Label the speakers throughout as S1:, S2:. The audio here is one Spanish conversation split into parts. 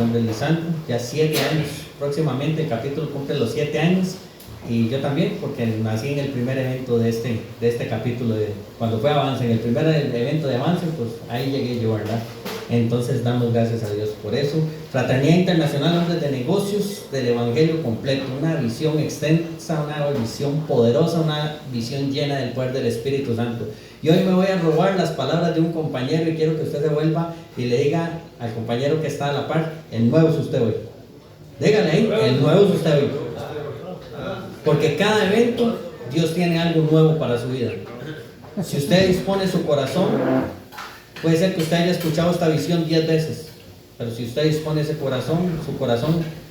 S1: nombre es Lisandro, ya 7 años, próximamente el capítulo cumple los 7 años, y yo también, porque nací en el primer evento de este capítulo, cuando fue Avance, en el primer evento de Avance, pues ahí llegué yo, ¿verdad? Entonces damos gracias a Dios por eso. Fraternidad Internacional Hombres de Negocios del Evangelio Completo, una visión extensa, una visión poderosa, una visión llena del poder del Espíritu Santo. Y hoy me voy a robar las palabras de un compañero y quiero que usted se vuelva y le diga al compañero que está a la par: el nuevo es usted hoy. Dígale ahí, el nuevo es usted hoy. Porque cada evento Dios tiene algo nuevo para su vida. Si usted dispone su corazón, puede ser que usted haya escuchado esta visión 10 veces, pero si usted dispone su corazón,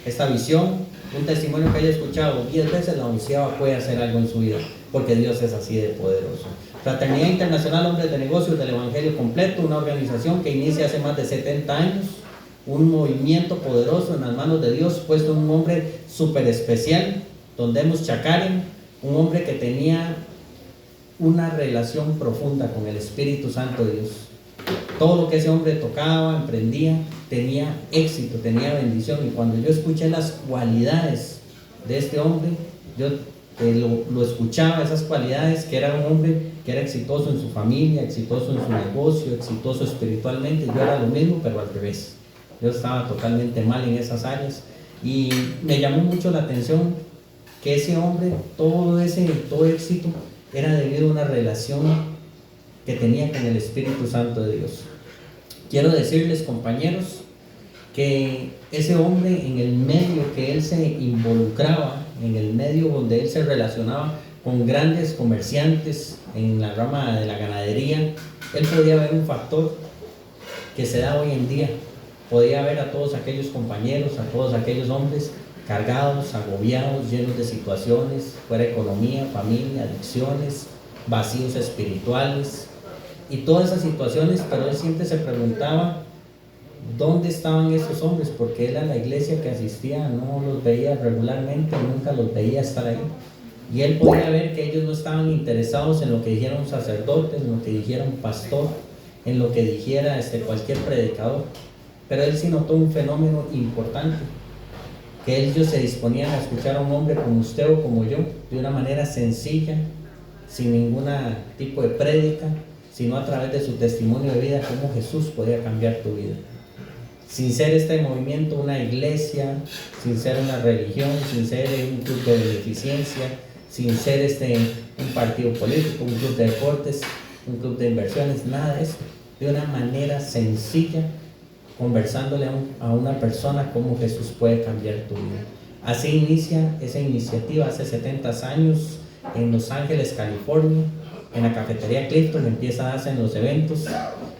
S1: esta visión, un testimonio que haya escuchado 10 veces, la 11ª puede hacer algo en su vida, porque Dios es así de poderoso. Fraternidad Internacional Hombres de Negocios del Evangelio Completo, una organización que inicia hace más de 70 años, un movimiento poderoso en las manos de Dios, puesto en un hombre súper especial, Don Demos Chacaren, un hombre que tenía una relación profunda con el Espíritu Santo de Dios. Todo lo que ese hombre tocaba, emprendía, tenía éxito, tenía bendición. Y cuando yo escuché las cualidades de este hombre, yo lo escuchaba, esas cualidades, que era un hombre que era exitoso en su familia, exitoso en su negocio, exitoso espiritualmente. Yo era lo mismo, pero al revés. Yo estaba totalmente mal en esas áreas. Y me llamó mucho la atención que ese hombre, todo éxito, era debido a una relación que tenía con el Espíritu Santo de Dios. Quiero decirles, compañeros, que ese hombre, en el medio que él se involucraba, en el medio donde él se relacionaba con grandes comerciantes en la rama de la ganadería, él podía ver un factor que se da hoy en día. Podía ver a todos aquellos compañeros, a todos aquellos hombres cargados, agobiados, llenos de situaciones, fuera economía, familia, adicciones, vacíos espirituales y todas esas situaciones, pero él siempre se preguntaba dónde estaban esos hombres, porque él a la iglesia que asistía no los veía regularmente, nunca los veía estar ahí. Y él podía ver que ellos no estaban interesados en lo que dijera un sacerdote, en lo que dijera un pastor, en lo que dijera cualquier predicador. Pero él sí notó un fenómeno importante, que ellos se disponían a escuchar a un hombre como usted o como yo, de una manera sencilla, sin ningún tipo de prédica, sino a través de su testimonio de vida, cómo Jesús podía cambiar tu vida. Sin ser este movimiento una iglesia, sin ser una religión, sin ser un club de beneficencia, sin ser un partido político, un club de deportes, un club de inversiones, nada de eso. De una manera sencilla, conversándole a una persona cómo Jesús puede cambiar tu vida. Así inicia esa iniciativa hace 70 años en Los Ángeles, California, en la cafetería Clifton. Empieza a darse en los eventos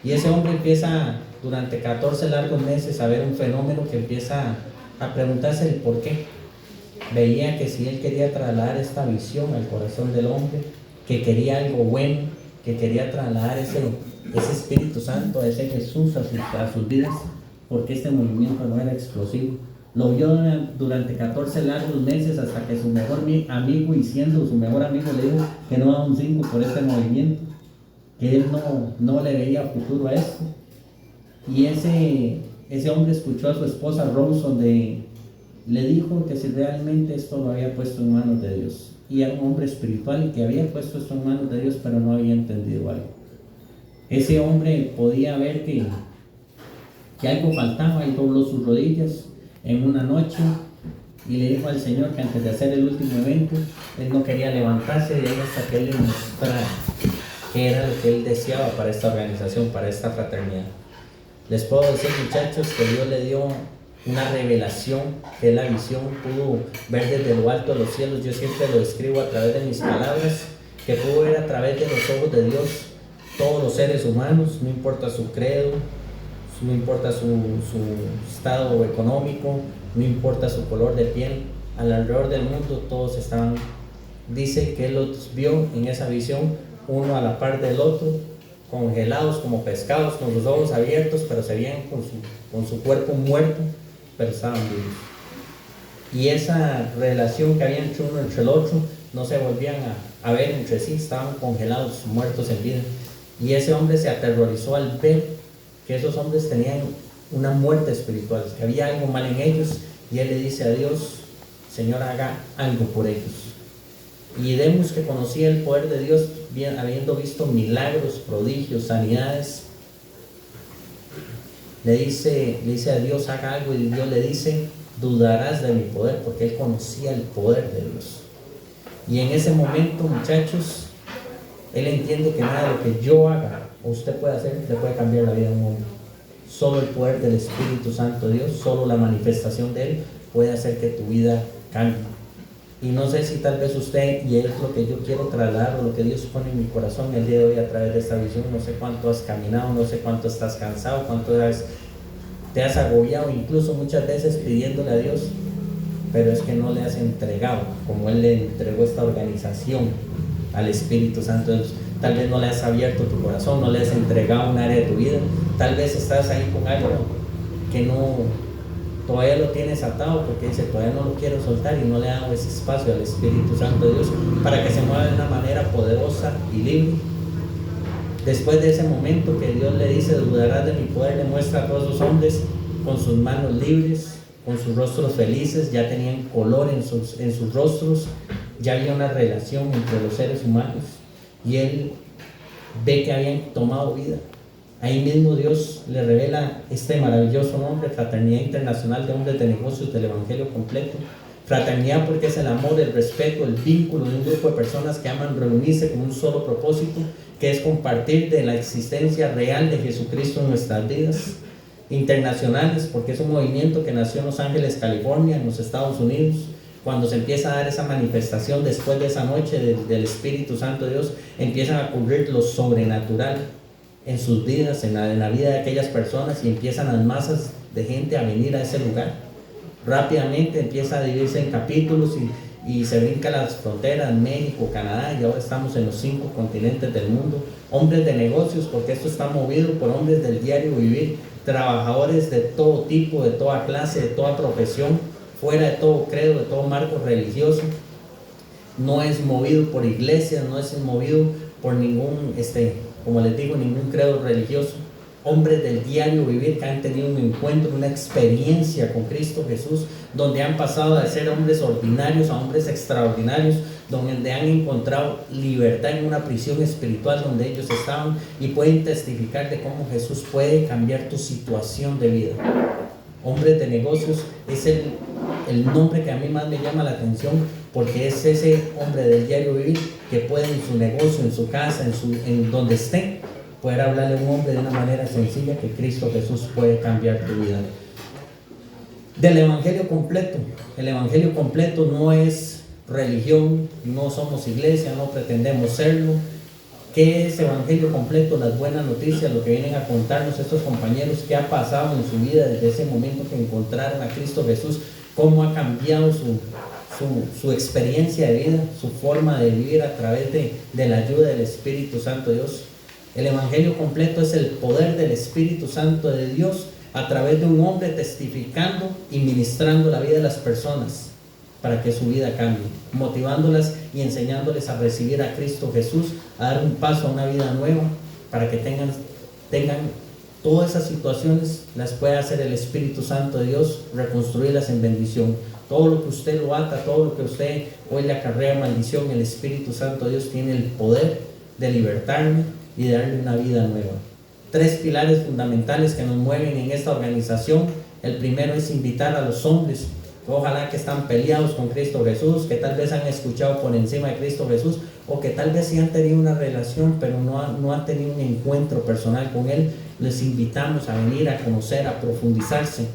S1: y ese hombre empieza durante 14 largos meses a ver un fenómeno, que empieza a preguntarse el por qué. Veía que si él quería trasladar esta visión al corazón del hombre, que quería algo bueno, que quería trasladar ese Espíritu Santo, ese Jesús a sus vidas, porque este movimiento no era explosivo. Lo vio durante 14 largos meses, hasta que su mejor amigo, y siendo su mejor amigo, le dijo que no daba un 5 por este movimiento, que él no le veía futuro a esto. Y ese hombre escuchó a su esposa Rose, donde le dijo que si realmente esto lo había puesto en manos de Dios. Y era un hombre espiritual y que había puesto esto en manos de Dios, pero no había entendido algo. Ese hombre podía ver que algo faltaba y dobló sus rodillas en una noche y le dijo al Señor que antes de hacer el último evento, él no quería levantarse de ahí hasta que él le mostrara qué era lo que él deseaba para esta organización, para esta fraternidad. Les puedo decir, muchachos, que Dios le dio una revelación, que la visión pudo ver desde lo alto de los cielos. Yo siempre lo describo a través de mis palabras, que pudo ver a través de los ojos de Dios todos los seres humanos, no importa su credo, no importa su estado económico, no importa su color de piel, alrededor del mundo todos estaban. Dice que él los vio en esa visión, uno a la par del otro, congelados como pescados, con los ojos abiertos, pero se veían con su cuerpo muerto, pero estaban vivos. Y esa relación que había entre uno entre el otro, no se volvían a ver entre sí, estaban congelados, muertos en vida. Y ese hombre se aterrorizó al ver que esos hombres tenían una muerte espiritual, que había algo mal en ellos, y él le dice a Dios: Señor, haga algo por ellos. Y vemos que conocía el poder de Dios, bien, habiendo visto milagros, prodigios, sanidades. Le dice a Dios: haga algo, y Dios le dice: dudarás de mi poder, porque él conocía el poder de Dios. Y en ese momento, muchachos, él entiende que nada de lo que yo haga o usted puede hacer le puede cambiar la vida de un hombre. Solo el poder del Espíritu Santo de Dios, solo la manifestación de él puede hacer que tu vida cambie. Y no sé si tal vez usted, y es lo que yo quiero trasladar, o lo que Dios pone en mi corazón el día de hoy a través de esta visión, no sé cuánto has caminado, no sé cuánto estás cansado, cuánto te has agobiado, incluso muchas veces pidiéndole a Dios, pero es que no le has entregado, como Él le entregó esta organización al Espíritu Santo de Dios. Tal vez no le has abierto tu corazón, no le has entregado un área de tu vida, tal vez estás ahí con algo que todavía lo tienes atado, porque dice: todavía no lo quiero soltar, y no le hago ese espacio al Espíritu Santo de Dios para que se mueva de una manera poderosa y libre. Después de ese momento que Dios le dice: dudarás de mi poder, le muestra a todos los hombres con sus manos libres, con sus rostros felices, ya tenían color en sus rostros, ya había una relación entre los seres humanos, y él ve que habían tomado vida. Ahí mismo Dios le revela este maravilloso nombre: Fraternidad Internacional de Hombres de Negocios del Evangelio Completo. Fraternidad porque es el amor, el respeto, el vínculo de un grupo de personas que aman reunirse con un solo propósito, que es compartir de la existencia real de Jesucristo en nuestras vidas. Internacionales porque es un movimiento que nació en Los Ángeles, California, en los Estados Unidos. Cuando se empieza a dar esa manifestación después de esa noche del Espíritu Santo de Dios, empiezan a ocurrir lo sobrenatural en sus vidas, en la vida de aquellas personas, y empiezan las masas de gente a venir a ese lugar. Rápidamente empieza a dividirse en capítulos y se brinca las fronteras: México, Canadá, y ahora estamos en los 5 continentes del mundo. Hombres de negocios, porque esto está movido por hombres del diario vivir, trabajadores de todo tipo, de toda clase, de toda profesión, fuera de todo credo, de todo marco religioso. No es movido por iglesias, no es movido por ningún, como les digo, ningún credo religioso. Hombres del diario vivir que han tenido un encuentro, una experiencia con Cristo Jesús, donde han pasado de ser hombres ordinarios a hombres extraordinarios, donde han encontrado libertad en una prisión espiritual donde ellos estaban, y pueden testificar de cómo Jesús puede cambiar tu situación de vida. Hombres de negocios es el nombre que a mí más me llama la atención, porque es ese hombre del diario vivir que puede en su negocio, en su casa, en donde esté, poder hablarle a un hombre de una manera sencilla, que Cristo Jesús puede cambiar tu vida. Del Evangelio completo. El Evangelio completo no es religión, no somos iglesia, no pretendemos serlo. ¿Qué es Evangelio completo? Las buenas noticias, lo que vienen a contarnos estos compañeros, qué ha pasado en su vida desde ese momento que encontraron a Cristo Jesús, cómo ha cambiado su experiencia de vida, su forma de vivir a través de la ayuda del Espíritu Santo de Dios. El Evangelio completo es el poder del Espíritu Santo de Dios a través de un hombre testificando y ministrando la vida de las personas para que su vida cambie, motivándolas y enseñándoles a recibir a Cristo Jesús, a dar un paso a una vida nueva, para que tengan todas esas situaciones, las pueda hacer el Espíritu Santo de Dios, reconstruirlas en bendición. Todo lo que usted lo ata, todo lo que usted hoy le acarrea maldición, el Espíritu Santo de Dios tiene el poder de libertarle y de darle una vida nueva. 3 pilares fundamentales que nos mueven en esta organización. El primero es invitar a los hombres, ojalá que están peleados con Cristo Jesús, que tal vez han escuchado por encima de Cristo Jesús, o que tal vez sí han tenido una relación, pero no han tenido un encuentro personal con Él. Les invitamos a venir a conocer, a profundizarse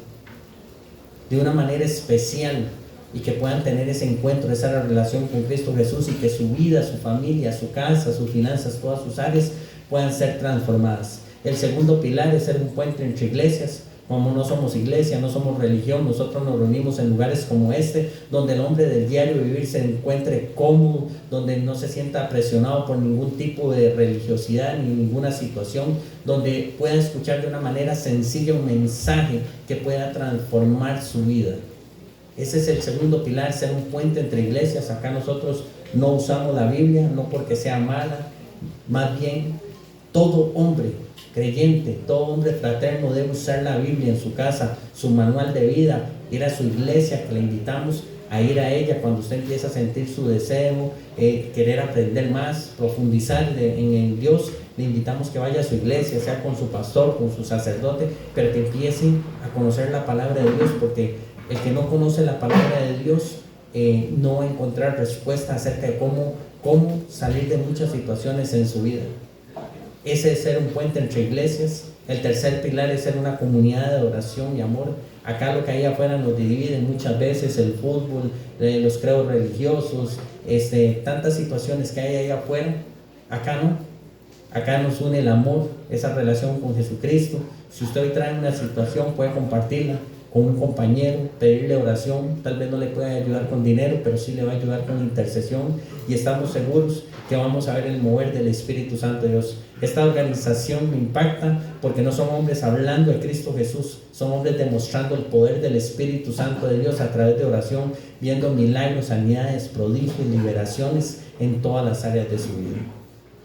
S1: de una manera especial, y que puedan tener ese encuentro, esa relación con Cristo Jesús, y que su vida, su familia, su casa, sus finanzas, todas sus áreas puedan ser transformadas. El segundo pilar es ser un puente entre iglesias. Como no somos iglesia, no somos religión, nosotros nos reunimos en lugares como este, donde el hombre del diario vivir se encuentre cómodo, donde no se sienta presionado por ningún tipo de religiosidad ni ninguna situación, donde pueda escuchar de una manera sencilla un mensaje que pueda transformar su vida. Ese es el segundo pilar, ser un puente entre iglesias. Acá nosotros no usamos la Biblia, no porque sea mala, más bien todo hombre creyente, todo hombre fraterno debe usar la Biblia en su casa, su manual de vida, ir a su iglesia, que le invitamos a ir a ella cuando usted empieza a sentir su deseo, querer aprender más, profundizar en Dios. Le invitamos que vaya a su iglesia, sea con su pastor, con su sacerdote, pero que empiecen a conocer la palabra de Dios, porque el que no conoce la palabra de Dios no va a encontrar respuesta acerca de cómo salir de muchas situaciones en su vida. Ese es ser un puente entre iglesias. El tercer pilar es ser una comunidad de oración y amor. Acá lo que hay afuera nos divide muchas veces: el fútbol, los credos religiosos, tantas situaciones que hay ahí afuera. Acá no. Acá nos une el amor, esa relación con Jesucristo. Si usted hoy trae una situación, puede compartirla con un compañero, pedirle oración. Tal vez no le pueda ayudar con dinero, pero sí le va a ayudar con intercesión, y estamos seguros que vamos a ver el mover del Espíritu Santo de Dios. Esta organización me impacta porque no son hombres hablando de Cristo Jesús, son hombres demostrando el poder del Espíritu Santo de Dios a través de oración, viendo milagros, sanidades, prodigios, liberaciones en todas las áreas de su vida.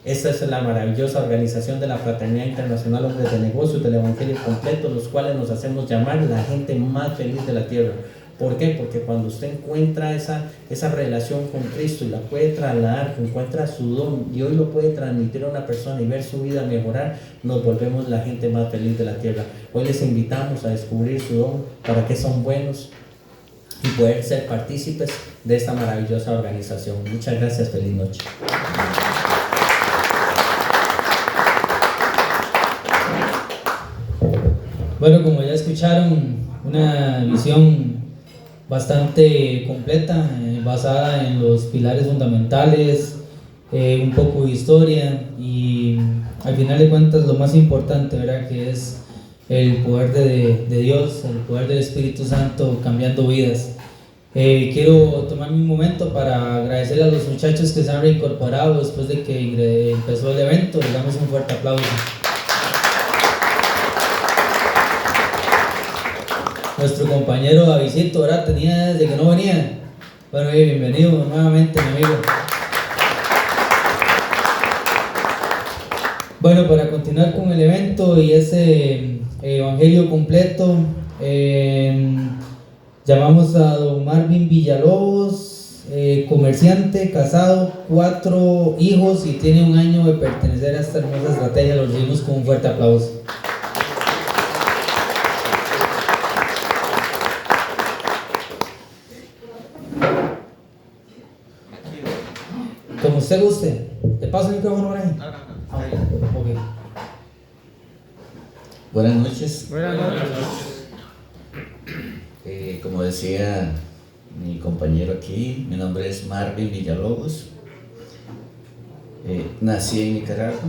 S1: Esta es la maravillosa organización de la Fraternidad Internacional Hombres de Negocios del Evangelio Completo, los cuales nos hacemos llamar la gente más feliz de la tierra. ¿Por qué? Porque cuando usted encuentra esa relación con Cristo y la puede trasladar, encuentra su don y hoy lo puede transmitir a una persona y ver su vida mejorar, nos volvemos la gente más feliz de la tierra. Hoy les invitamos a descubrir su don, para qué son buenos, y poder ser partícipes de esta maravillosa organización. Muchas gracias, feliz noche.
S2: Bueno, como ya escucharon, una visión bastante completa, basada en los pilares fundamentales, un poco de historia y al final de cuentas lo más importante, ¿verdad?, que es el poder de Dios, el poder del Espíritu Santo cambiando vidas. Quiero tomarme un momento para agradecer a los muchachos que se han reincorporado después de que empezó el evento. Les damos un fuerte aplauso. Nuestro compañero Davidcito, ¿verdad?, tenía desde que no venía. Bueno, bienvenido nuevamente, mi amigo. Bueno, para continuar con el evento y ese evangelio completo, llamamos a don Marvin Villalobos, comerciante, casado, 4 hijos y tiene 1 año de pertenecer a esta hermosa estrategia. Lo recibimos con un fuerte aplauso. Como usted guste. ¿Le paso el micrófono por ahí? No. Okay.
S3: Buenas noches.
S2: Buenas noches.
S3: Como decía mi compañero aquí, mi nombre es Marvin Villalobos. Nací en Nicaragua,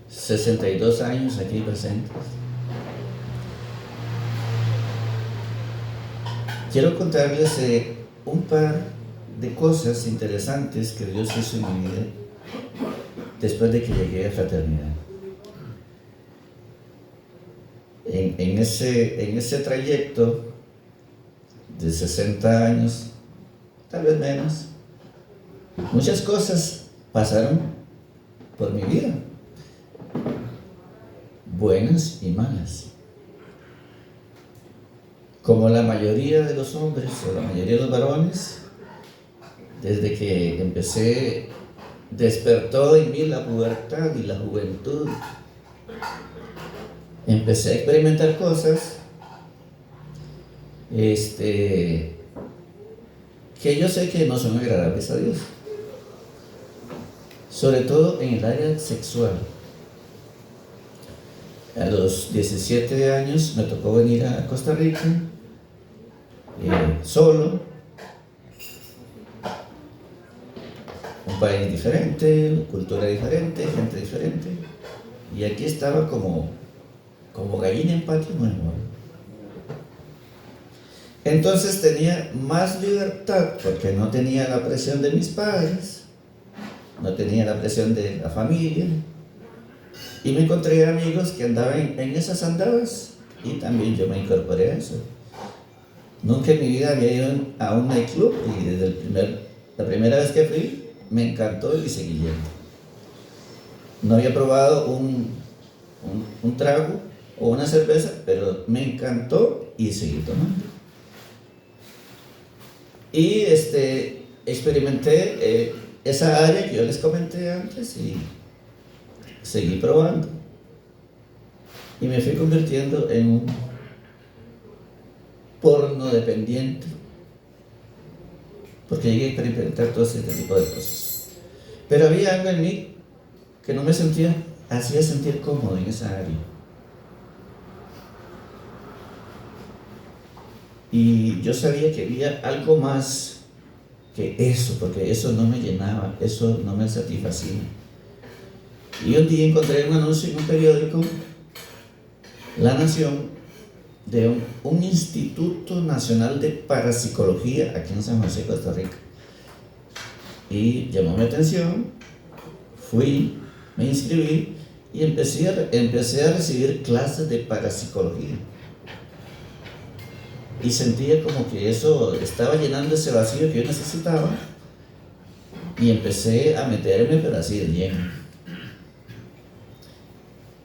S3: 62 años aquí presentes. Quiero contarles un par de cosas interesantes que Dios hizo en mi vida después de que llegué a Fraternidad. En ese trayecto de 60 años, tal vez menos, muchas cosas pasaron por mi vida, buenas y malas. Como la mayoría de los hombres o la mayoría de los varones, desde que empecé, despertó en mí la pubertad y la juventud. Empecé a experimentar cosas que yo sé que no son agradables a Dios, sobre todo en el área sexual. A los 17 años me tocó venir a Costa Rica, solo, un país diferente, cultura diferente, gente diferente, y aquí estaba como gallina en patio nuevo. Entonces tenía más libertad porque no tenía la presión de mis padres, no tenía la presión de la familia, y me encontré amigos que andaban en esas andadas y también yo me incorporé a eso. Nunca en mi vida había ido a un nightclub y desde la primera vez que fui me encantó y seguí yendo. No había probado un trago o una cerveza, pero me encantó y seguí tomando. Y experimenté esa área que yo les comenté antes y seguí probando. Y me fui convirtiendo en un porno dependiente, porque llegué a experimentar todo ese tipo de cosas. Pero había algo en mí que no me hacía sentir cómodo en esa área. Y yo sabía que había algo más que eso, porque eso no me llenaba, eso no me satisfacía. Y un día encontré un anuncio en un periódico, La Nación, de un Instituto Nacional de Parapsicología aquí en San José, Costa Rica. Y llamó mi atención, fui, me inscribí y empecé a recibir clases de parapsicología. Y sentía como que eso estaba llenando ese vacío que yo necesitaba, y empecé a meterme, pero así de lleno.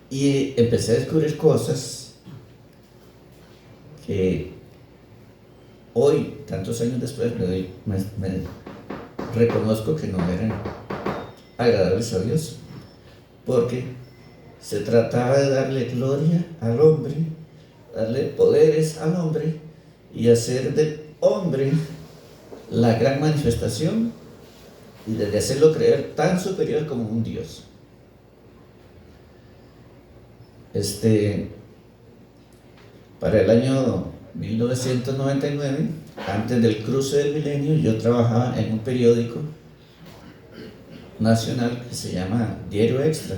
S3: Y empecé a descubrir cosas que hoy, tantos años después, me reconozco que no eran agradables a Dios, porque se trataba de darle gloria al hombre, darle poderes al hombre y hacer del hombre la gran manifestación, y de hacerlo creer tan superior como un Dios. Para el año 1999, antes del cruce del milenio, yo trabajaba en un periódico nacional que se llama Diario Extra.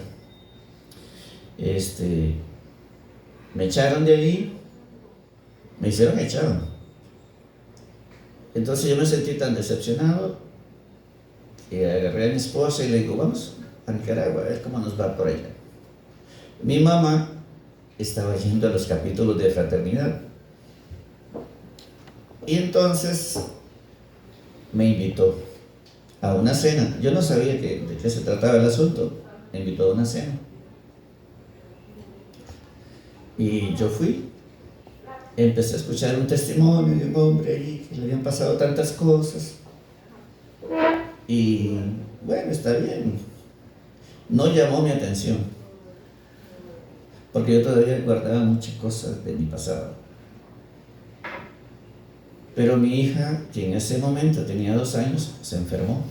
S3: Me echaron de ahí, me hicieron echado. Entonces yo me sentí tan decepcionado que agarré a mi esposa y le digo, vamos a Nicaragua a ver cómo nos va por allá. Mi mamá estaba yendo a los capítulos de fraternidad, y entonces me invitó a una cena. Yo no sabía de qué se trataba el asunto. Me invitó a una cena y yo fui. Empecé a escuchar un testimonio de un hombre allí que le habían pasado tantas cosas, y bueno, está bien, no llamó mi atención, porque yo todavía guardaba muchas cosas de mi pasado. Pero mi hija, que en ese momento tenía 2 años, se enfermó.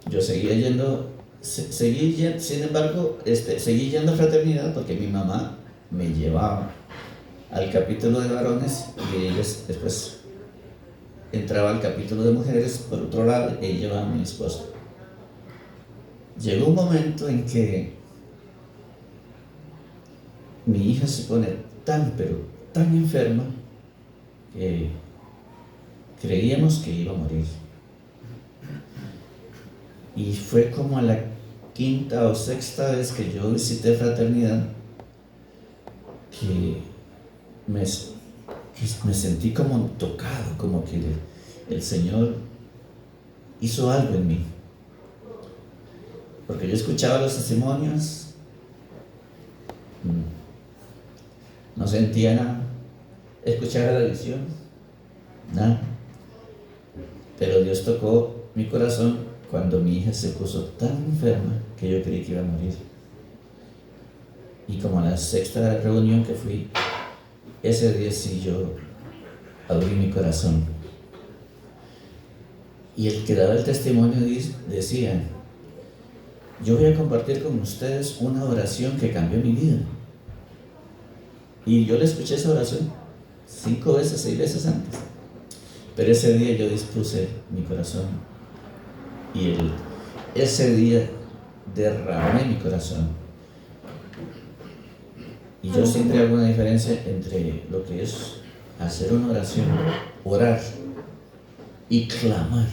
S3: Yo seguía yendo, sin embargo, seguí yendo a fraternidad porque mi mamá me llevaba al capítulo de varones y ellos después entraba al capítulo de mujeres por otro lado, y llevaba a mi esposa. Llegó un momento en que mi hija se pone pero tan enferma que creíamos que iba a morir. Y fue como a la 5ª o 6ª vez que yo visité fraternidad que me sentí como tocado, como que el Señor hizo algo en mí. Porque yo escuchaba los testimonios, no sentía nada, escuchaba la visión, nada. Pero Dios tocó mi corazón cuando mi hija se puso tan enferma que yo creí que iba a morir. Y como a la 6ª reunión que fui, ese día sí yo abrí mi corazón. Y el que daba el testimonio decía, yo voy a compartir con ustedes una oración que cambió mi vida. Y yo le escuché esa oración 5 veces, 6 veces antes. Pero ese día yo dispuse mi corazón. Y ese día derramé mi corazón. Y yo siempre hago una diferencia entre lo que es hacer una oración, orar y clamar.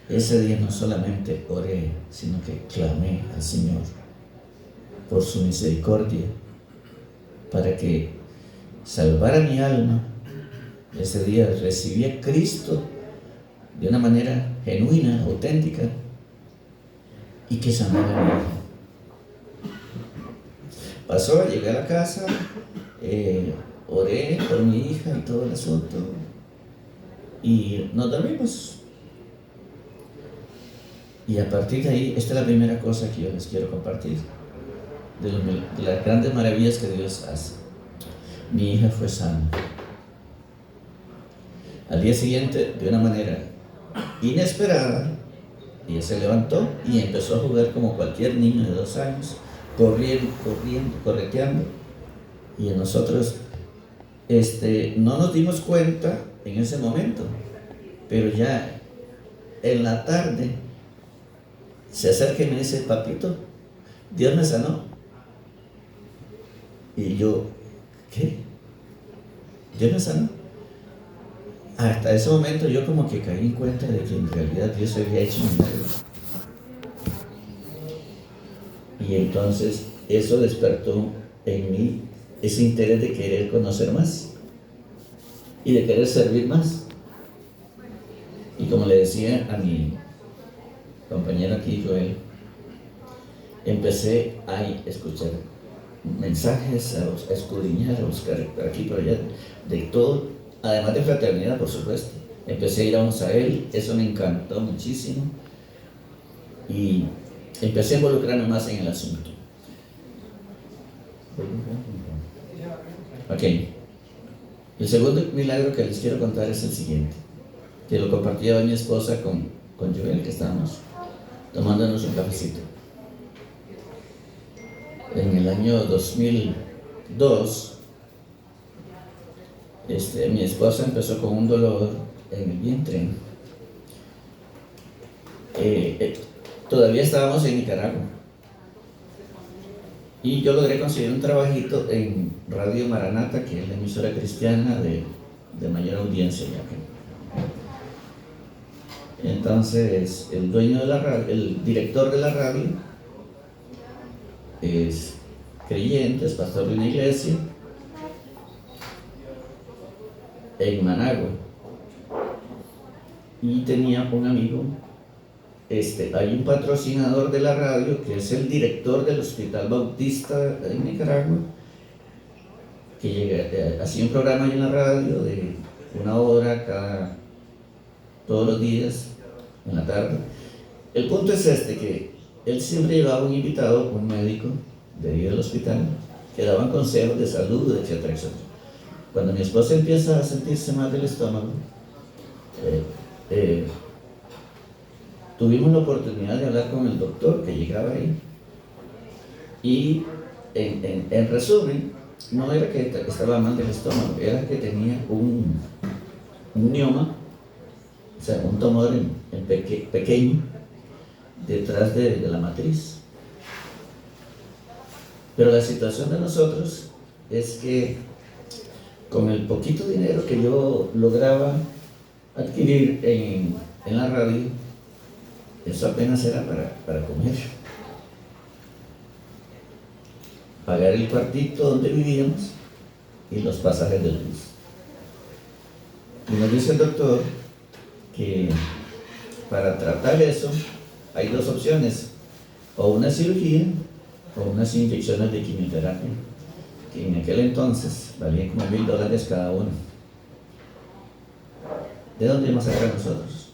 S3: Ese día no solamente oré, sino que clamé al Señor por su misericordia, para que salvara mi alma. Ese día recibí a Cristo de una manera genuina, auténtica, y que sanara a mi hija. Pasó, llegué a la casa, oré por mi hija y todo el asunto, y nos dormimos. Y a partir de ahí, esta es la primera cosa que yo les quiero compartir, de las grandes maravillas que Dios hace. Mi hija fue sana. Al día siguiente, de una manera inesperada, ella se levantó y empezó a jugar como cualquier niño de 2 años, corriendo, correteando. Y nosotros no nos dimos cuenta en ese momento, pero ya en la tarde se acerca y me dice: papito, Dios me sanó. Y yo, ¿qué? ¿Dios me sanó? Hasta ese momento yo como que caí en cuenta de que en realidad Dios había hecho un milagro. Y entonces eso despertó en mí ese interés de querer conocer más y de querer servir más. Y como le decía a mi compañero aquí, Joel, empecé a escuchar mensajes, a escudriñar, a buscar por aquí, por allá, de todo, además de fraternidad, por supuesto. Empecé a ir a un Sahel, eso me encantó muchísimo, y empecé a involucrarme más en el asunto. Ok, el segundo milagro que les quiero contar es el siguiente, que lo compartía mi esposa con Joel, que estábamos tomándonos un cafecito. En el año 2002, mi esposa empezó con un dolor en el vientre. Todavía estábamos en Nicaragua y yo logré conseguir un trabajito en Radio Maranata, que es la emisora cristiana de mayor audiencia ya que. Entonces el dueño de la radio, el director de la radio, es creyente, es pastor de una iglesia en Managua, y tenía un amigo, hay un patrocinador de la radio que es el director del Hospital Bautista en Nicaragua, que hacía un programa en la radio de 1 hora todos los días en la tarde. El punto es que él siempre llevaba un invitado, un médico de ahí del hospital, que daban consejos de salud, etcétera, etcétera. Cuando mi esposa empieza a sentirse mal del estómago, tuvimos la oportunidad de hablar con el doctor que llegaba ahí, y en resumen, no era que estaba mal del estómago, era que tenía un mioma, o sea, un tumor pequeño detrás de la matriz. Pero la situación de nosotros es que con el poquito dinero que yo lograba adquirir en la radio, eso apenas era para comer, pagar el cuartito donde vivíamos y los pasajes de luz. Y nos dice el doctor que para tratar eso hay 2 opciones: o una cirugía o unas inyecciones de quimioterapia, que en aquel entonces valían como $1,000 cada uno. ¿De dónde íbamos a sacar nosotros?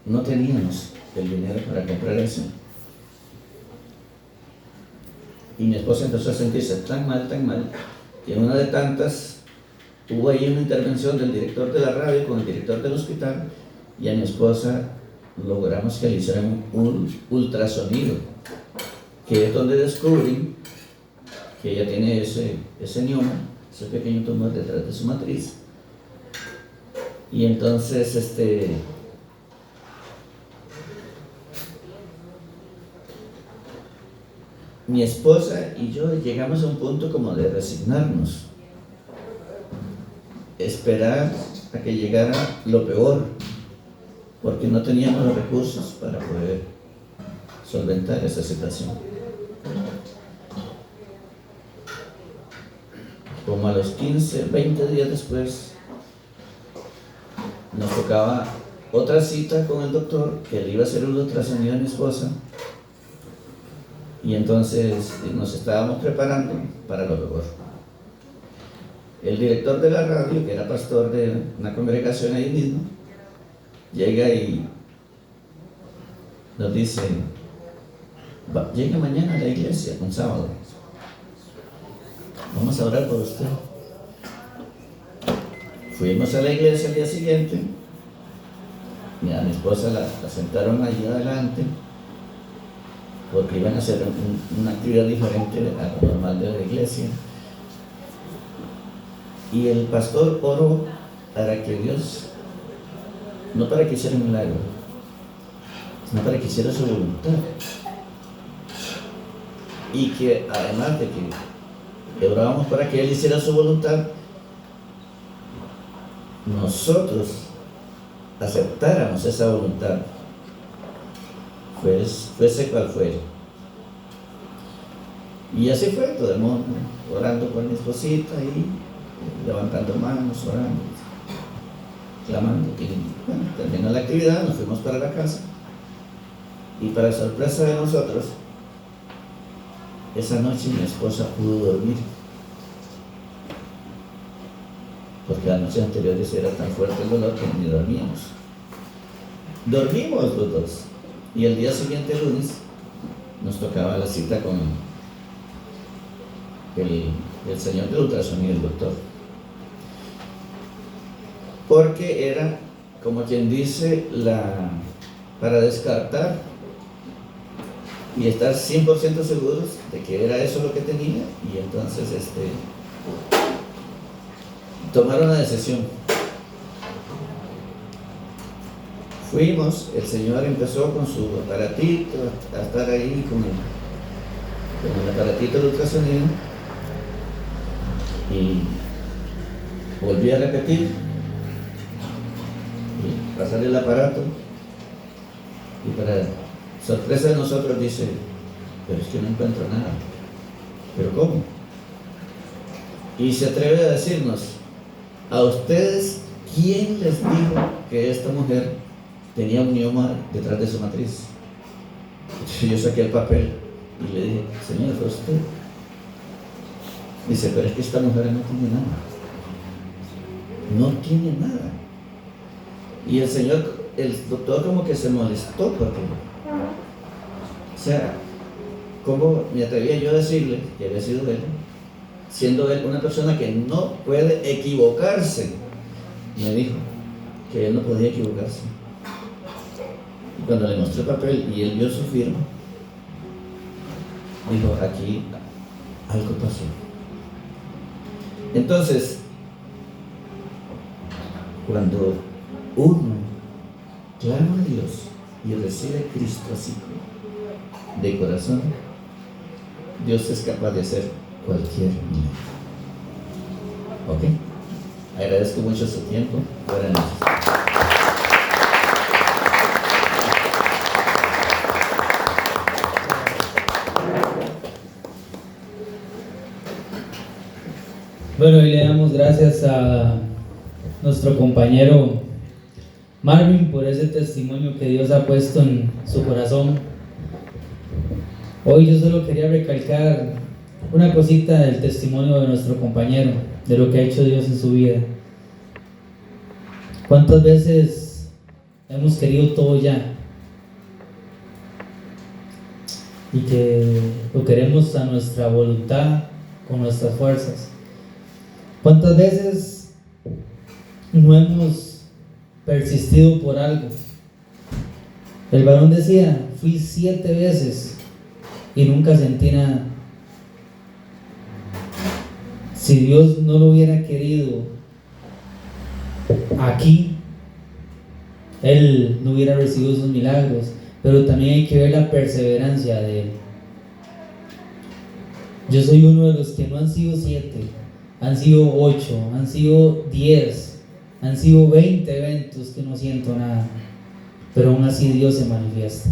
S3: No teníamos el dinero para comprar eso. Y mi esposa empezó a sentirse tan mal, que en una de tantas hubo ahí una intervención del director de la radio con el director del hospital, y a mi esposa logramos que le hicieran un ultrasonido, que es donde descubren que ella tiene ese mioma, ese pequeño tumor detrás de su matriz. Y entonces mi esposa y yo llegamos a un punto como de resignarnos, esperar a que llegara lo peor, porque no teníamos los recursos para poder solventar esa situación. Como a los 15, 20 días después, nos tocaba otra cita con el doctor, que le iba a hacer un ultrasonido a mi esposa, y entonces nos estábamos preparando para lo peor. El director de la radio, que era pastor de una congregación ahí mismo, llega y nos dice: llega mañana a la iglesia, un sábado, vamos a orar por usted. Fuimos a la iglesia al día siguiente, y a mi esposa la sentaron allí adelante, porque iban a hacer una actividad diferente a lo normal de la iglesia. Y el pastor oró para que Dios, no para que hiciera un milagro, sino para que hiciera su voluntad. Y que además de que orábamos para que Él hiciera su voluntad, nosotros aceptáramos esa voluntad, fuese cual fuere. Y así fue, todo el mundo orando por mi esposita y levantando manos, orando, clamando. Y bueno, terminó la actividad, nos fuimos para la casa, y para sorpresa de nosotros, esa noche mi esposa pudo dormir, porque la noche anterior era tan fuerte el dolor que ni dormíamos. Dormimos los dos, y el día siguiente, lunes, nos tocaba la cita con el señor del ultrasonido, el doctor, porque era, como quien dice, para descartar y estar 100% seguros de que era eso lo que tenía. Y entonces tomaron la decisión. Fuimos, el señor empezó con su aparatito a estar ahí con el aparatito de ultrasonido, y volví a repetir y pasar el aparato, y para sorpresa de nosotros dice: pero es que no encuentro nada. ¿Pero cómo? Y se atreve a decirnos: a ustedes, ¿quién les dijo que esta mujer tenía un mioma detrás de su matriz? Yo saqué el papel y le dije: señor, ¿fue usted? Dice: pero es que esta mujer no tiene nada. No tiene nada. Y el doctor como que se molestó, porque, o sea, ¿cómo me atrevía yo a decirle que había sido él, siendo él una persona que no puede equivocarse? Me dijo que él no podía equivocarse. Y cuando le mostré el papel y él vio su firma, dijo: aquí algo pasó. Entonces, cuando uno clama a Dios y recibe a Cristo así de corazón, Dios es capaz de hacer cualquier milagro. ¿Ok? Agradezco mucho su tiempo. Buenas noches.
S2: Bueno, y le damos gracias a nuestro compañero Marvin por ese testimonio que Dios ha puesto en su corazón. Hoy yo solo quería recalcar una cosita del testimonio de nuestro compañero, de lo que ha hecho Dios en su vida. ¿Cuántas veces hemos querido todo ya? Y que lo queremos a nuestra voluntad, con nuestras fuerzas. ¿Cuántas veces no hemos persistido por algo? El varón decía: fui 7 veces y nunca sentí nada. Si Dios no lo hubiera querido aquí, Él no hubiera recibido sus milagros. Pero también hay que ver la perseverancia de Él. Yo soy uno de los que no han sido 7, han sido 8, han sido 10, han sido 20 eventos que no siento nada, pero aún así Dios se manifiesta.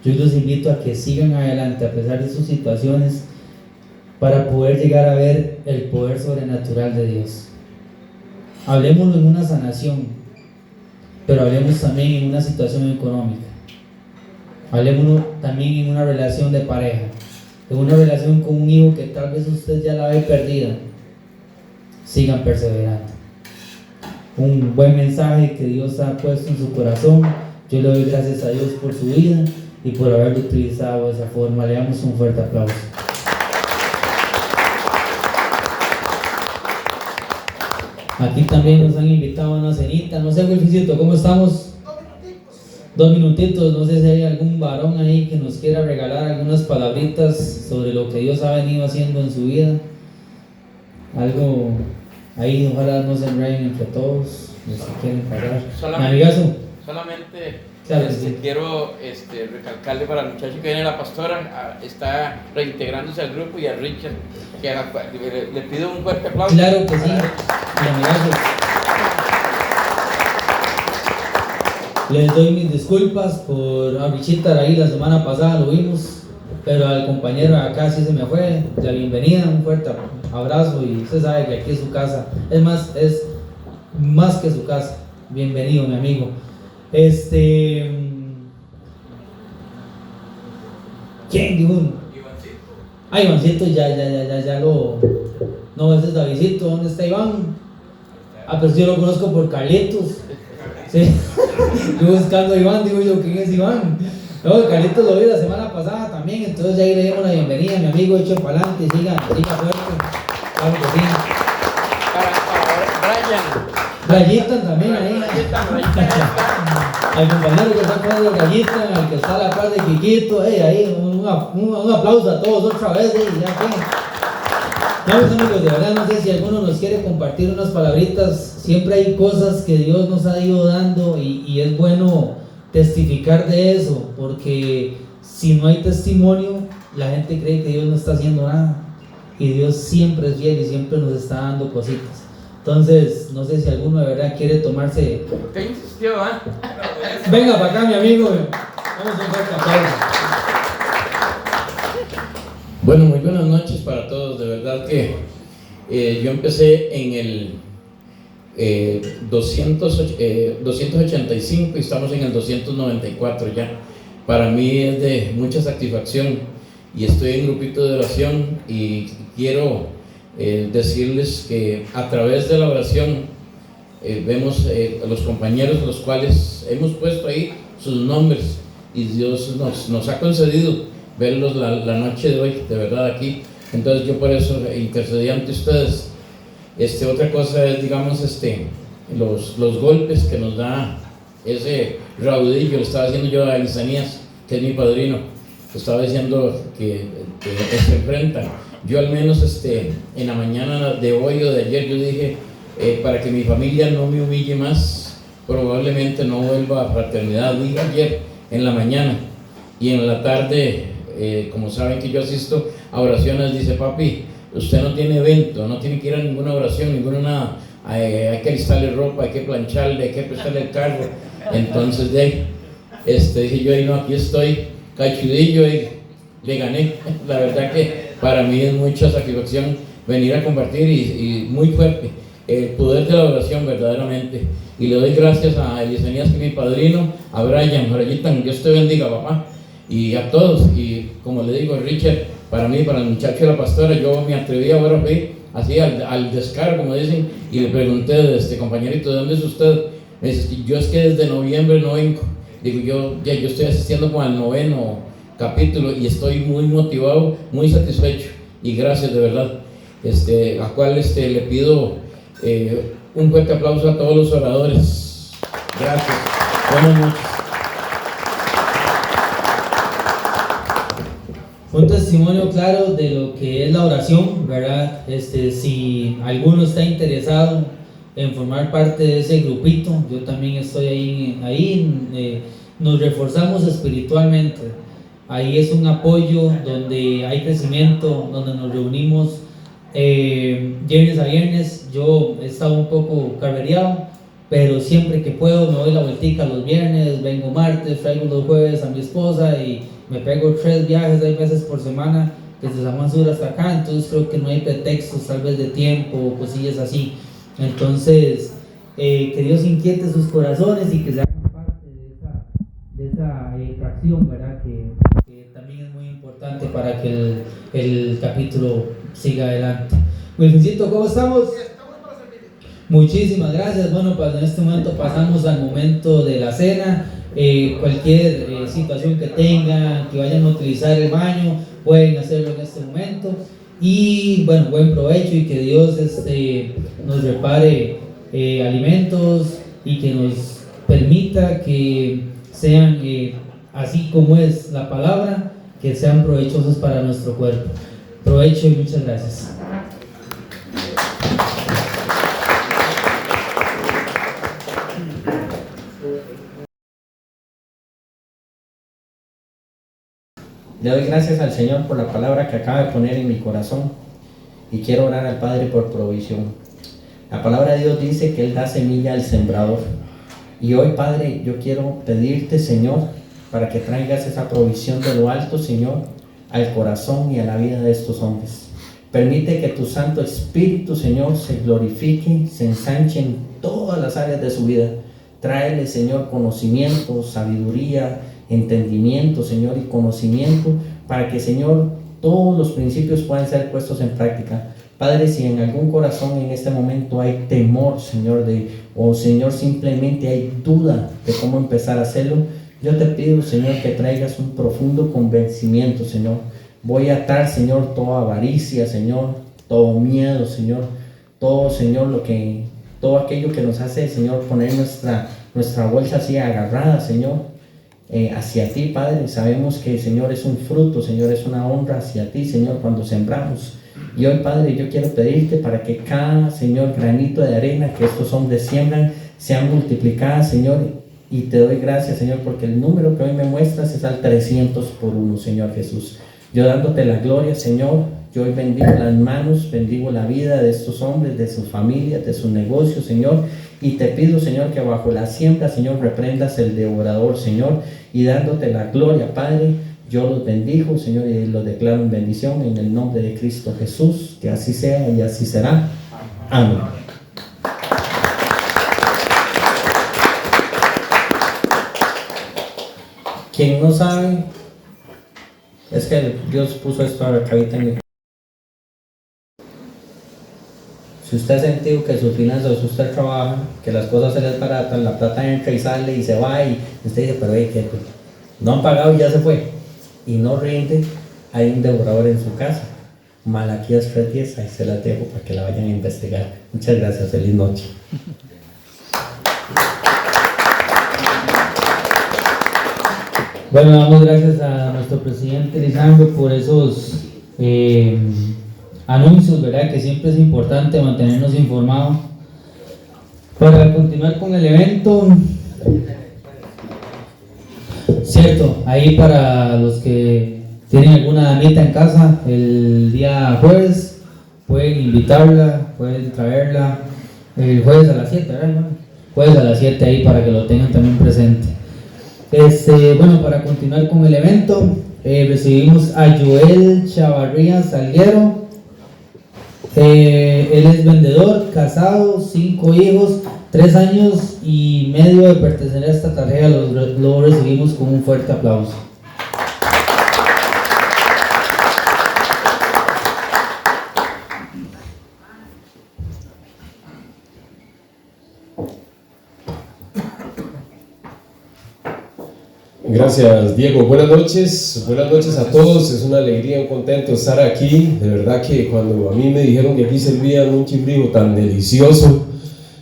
S2: Yo los invito a que sigan adelante a pesar de sus situaciones, para poder llegar a ver el poder sobrenatural de Dios. Hablemoslo en una sanación. pero hablemos también en una situación económica, hablemos también en una relación de pareja, en una relación con un hijo que tal vez usted ya la ve perdida. Sigan perseverando. Un buen mensaje que Dios ha puesto en su corazón. Yo le doy gracias a Dios por su vida y por haberlo utilizado de esa forma. Le damos un fuerte aplauso. Aquí también nos han invitado a una cenita. No sé, Wilfisito, ¿cómo estamos? 2 minutitos. No sé si hay algún varón ahí que nos quiera regalar algunas palabritas sobre lo que Dios ha venido haciendo en su vida. Algo ahí, ojalá no se enreden entre todos, los que quieren pasar. Amigazo.
S4: Solamente
S2: Claro, sí.
S4: quiero recalcarle para el muchacho que viene, la pastora, está reintegrándose al grupo, y a Richard, que le pido un fuerte aplauso.
S2: Claro que sí, y amigazo. Les doy mis disculpas por a Richita ahí la semana pasada, lo vimos, pero al compañero acá sí se me fue. La bienvenida, un fuerte abrazo, y usted sabe que aquí es su casa, es más que su casa. Bienvenido, mi amigo. ¿Quién dijo? Ivancito, ya lo. No, ese es Davidito. ¿Dónde está Iván? Pero yo lo conozco por Carlitos. Sí. Yo buscando a Iván, digo yo, ¿quién es Iván? No, Carlitos lo vi la semana pasada también, entonces ahí le dimos la bienvenida, mi amigo, echo para adelante, siga fuerte. Claro que sí.
S4: Para
S2: Rayita también ahí. Al compañero que está con el Rayita, al que está a la par de Quiquito, ahí un aplauso a todos otra vez, ya que. No, mis amigos, de verdad no sé si alguno nos quiere compartir unas palabritas. Siempre hay cosas que Dios nos ha ido dando y es bueno testificar de eso, porque si no hay testimonio, la gente cree que Dios no está haciendo nada, y Dios siempre es fiel y siempre nos está dando cositas. Entonces, no sé si alguno de verdad quiere tomarse.
S4: ¿Qué insistió,
S2: Venga para acá, mi amigo. Vamos a un fuerte aplauso.
S5: Bueno, muy buenas noches para todos. De verdad que yo empecé en el 285 y estamos en el 294 ya. Para mí es de mucha satisfacción y estoy en grupito de oración, y quiero decirles que a través de la oración vemos a los compañeros, los cuales hemos puesto ahí sus nombres, y Dios nos ha concedido verlos la noche de hoy, de verdad, aquí. Entonces yo por eso intercedí ante ustedes. Otra cosa es, digamos, los golpes que nos da ese raudillo. Le estaba diciendo yo a Elisanías, que es mi padrino, le estaba diciendo que se enfrentan. Yo al menos en la mañana de hoy o de ayer yo dije, para que mi familia no me humille más, probablemente no vuelva a fraternidad. Dije ayer en la mañana, y en la tarde, como saben que yo asisto a oraciones, dice: papi, usted no tiene evento, no tiene que ir a ninguna oración, ninguna nada, hay que alistarle ropa, hay que plancharle, hay que prestarle el cargo. Entonces dije yo, no, aquí estoy cachudillo, y le gané. La verdad que para mí es mucha satisfacción venir a compartir, y muy fuerte el poder de la oración, verdaderamente. Y le doy gracias a Elisanías, que es mi padrino, a Brian, Dios te bendiga, papá, y a todos. Y como le digo, Richard, para mí, para el muchacho de la pastora, yo me atreví a ahora así al descaro, como dicen, y le pregunté, compañerito, ¿de dónde es usted? Me dice: yo es que desde noviembre no vengo. Digo, yo estoy asistiendo con el 9º capítulo, y estoy muy motivado, muy satisfecho, y gracias de verdad. A cual le pido un fuerte aplauso a todos los oradores. Gracias. Buenas noches.
S2: Un testimonio claro de lo que es la oración, ¿verdad? Si alguno está interesado en formar parte de ese grupito, yo también estoy ahí nos reforzamos espiritualmente. Ahí es un apoyo donde hay crecimiento, donde nos reunimos viernes a viernes. Yo he estado un poco carrereado, pero siempre que puedo me doy la vueltica los viernes, vengo martes, traigo los jueves a mi esposa y me pego 3 viajes, 6 veces por semana, desde San Juan Sur hasta acá. Entonces creo que no hay pretextos, tal vez de tiempo o cosillas así. Entonces que Dios inquiete sus corazones y que se hagan parte de esa fracción, ¿verdad? Que también es muy importante para que el capítulo siga adelante. Wilfrincito, ¿cómo estamos? Muchísimas gracias. Bueno, pues en este momento pasamos al momento de la cena. Cualquier situación que tengan, que vayan a utilizar el baño, pueden hacerlo en este momento. Y bueno, buen provecho y que Dios nos repare alimentos y que nos permita que sean, así como es la palabra, que sean provechosos para nuestro cuerpo. Provecho y muchas gracias.
S1: Le doy gracias al Señor por la palabra que acaba de poner en mi corazón y quiero orar al Padre por provisión. La palabra de Dios dice que Él da semilla al sembrador. Y hoy, Padre, yo quiero pedirte, Señor, para que traigas esa provisión de lo alto, Señor, al corazón y a la vida de estos hombres. Permite que tu Santo Espíritu, Señor, se glorifique, se ensanche en todas las áreas de su vida. Tráele, Señor, conocimiento, sabiduría, entendimiento, Señor, y conocimiento, para que, Señor, todos los principios puedan ser puestos en práctica. Padre, si en algún corazón en este momento hay temor, Señor, o Señor, simplemente hay duda de cómo empezar a hacerlo, yo te pido, Señor, que traigas un profundo convencimiento, Señor. Voy a atar, Señor, toda avaricia, Señor, todo miedo, Señor, todo, Señor, todo aquello que nos hace, Señor, poner nuestra bolsa así agarrada, Señor, hacia ti, Padre. Sabemos que, Señor, es un fruto, Señor, es una honra hacia ti, Señor, cuando sembramos. Y hoy, Padre, yo quiero pedirte para que cada, Señor, granito de arena que estos hombres siembran sean multiplicadas, Señor. Y te doy gracias, Señor, porque el número que hoy me muestras es al 300 por 1, Señor Jesús. Yo dándote la gloria, Señor, yo hoy bendigo las manos, bendigo la vida de estos hombres, de sus familias, de sus negocios, Señor. Y te pido, Señor, que bajo la siembra, Señor, reprendas el devorador, Señor. Y dándote la gloria, Padre, yo los bendigo, Señor, y los declaro en bendición en el nombre de Cristo Jesús. Que así sea y así será. Amén. Quien no sabe, es que Dios puso esto acá en mi. Si usted ha sentido que sus finanzas, si usted trabaja, que las cosas se les baratan, la plata entra y sale y se va, y usted dice, pero ¿qué? No han pagado y ya se fue, y no rinde, hay un devorador en su casa. Malaquías 3:10, ahí se la dejo para que la vayan a investigar. Muchas gracias, feliz noche.
S2: Bueno, damos gracias a nuestro presidente Lisandro por esos anuncios, ¿verdad? Que siempre es importante mantenernos informados. Para continuar con el evento, cierto, ahí para los que tienen alguna damita en casa, el día jueves pueden invitarla, pueden traerla el jueves a las 7, ¿verdad, hermano? Jueves a las 7 ahí para que lo tengan también presente. Bueno, para continuar con el evento, recibimos a Joel Chavarría Salguero. Él es vendedor, casado, 5 hijos, 3 años y medio de pertenecer a esta tarea. Lo recibimos con un fuerte aplauso.
S6: Gracias, Diego. Buenas noches a todos. Es una alegría, un contento estar aquí. De verdad que cuando a mí me dijeron que aquí servían un chifrijo tan delicioso,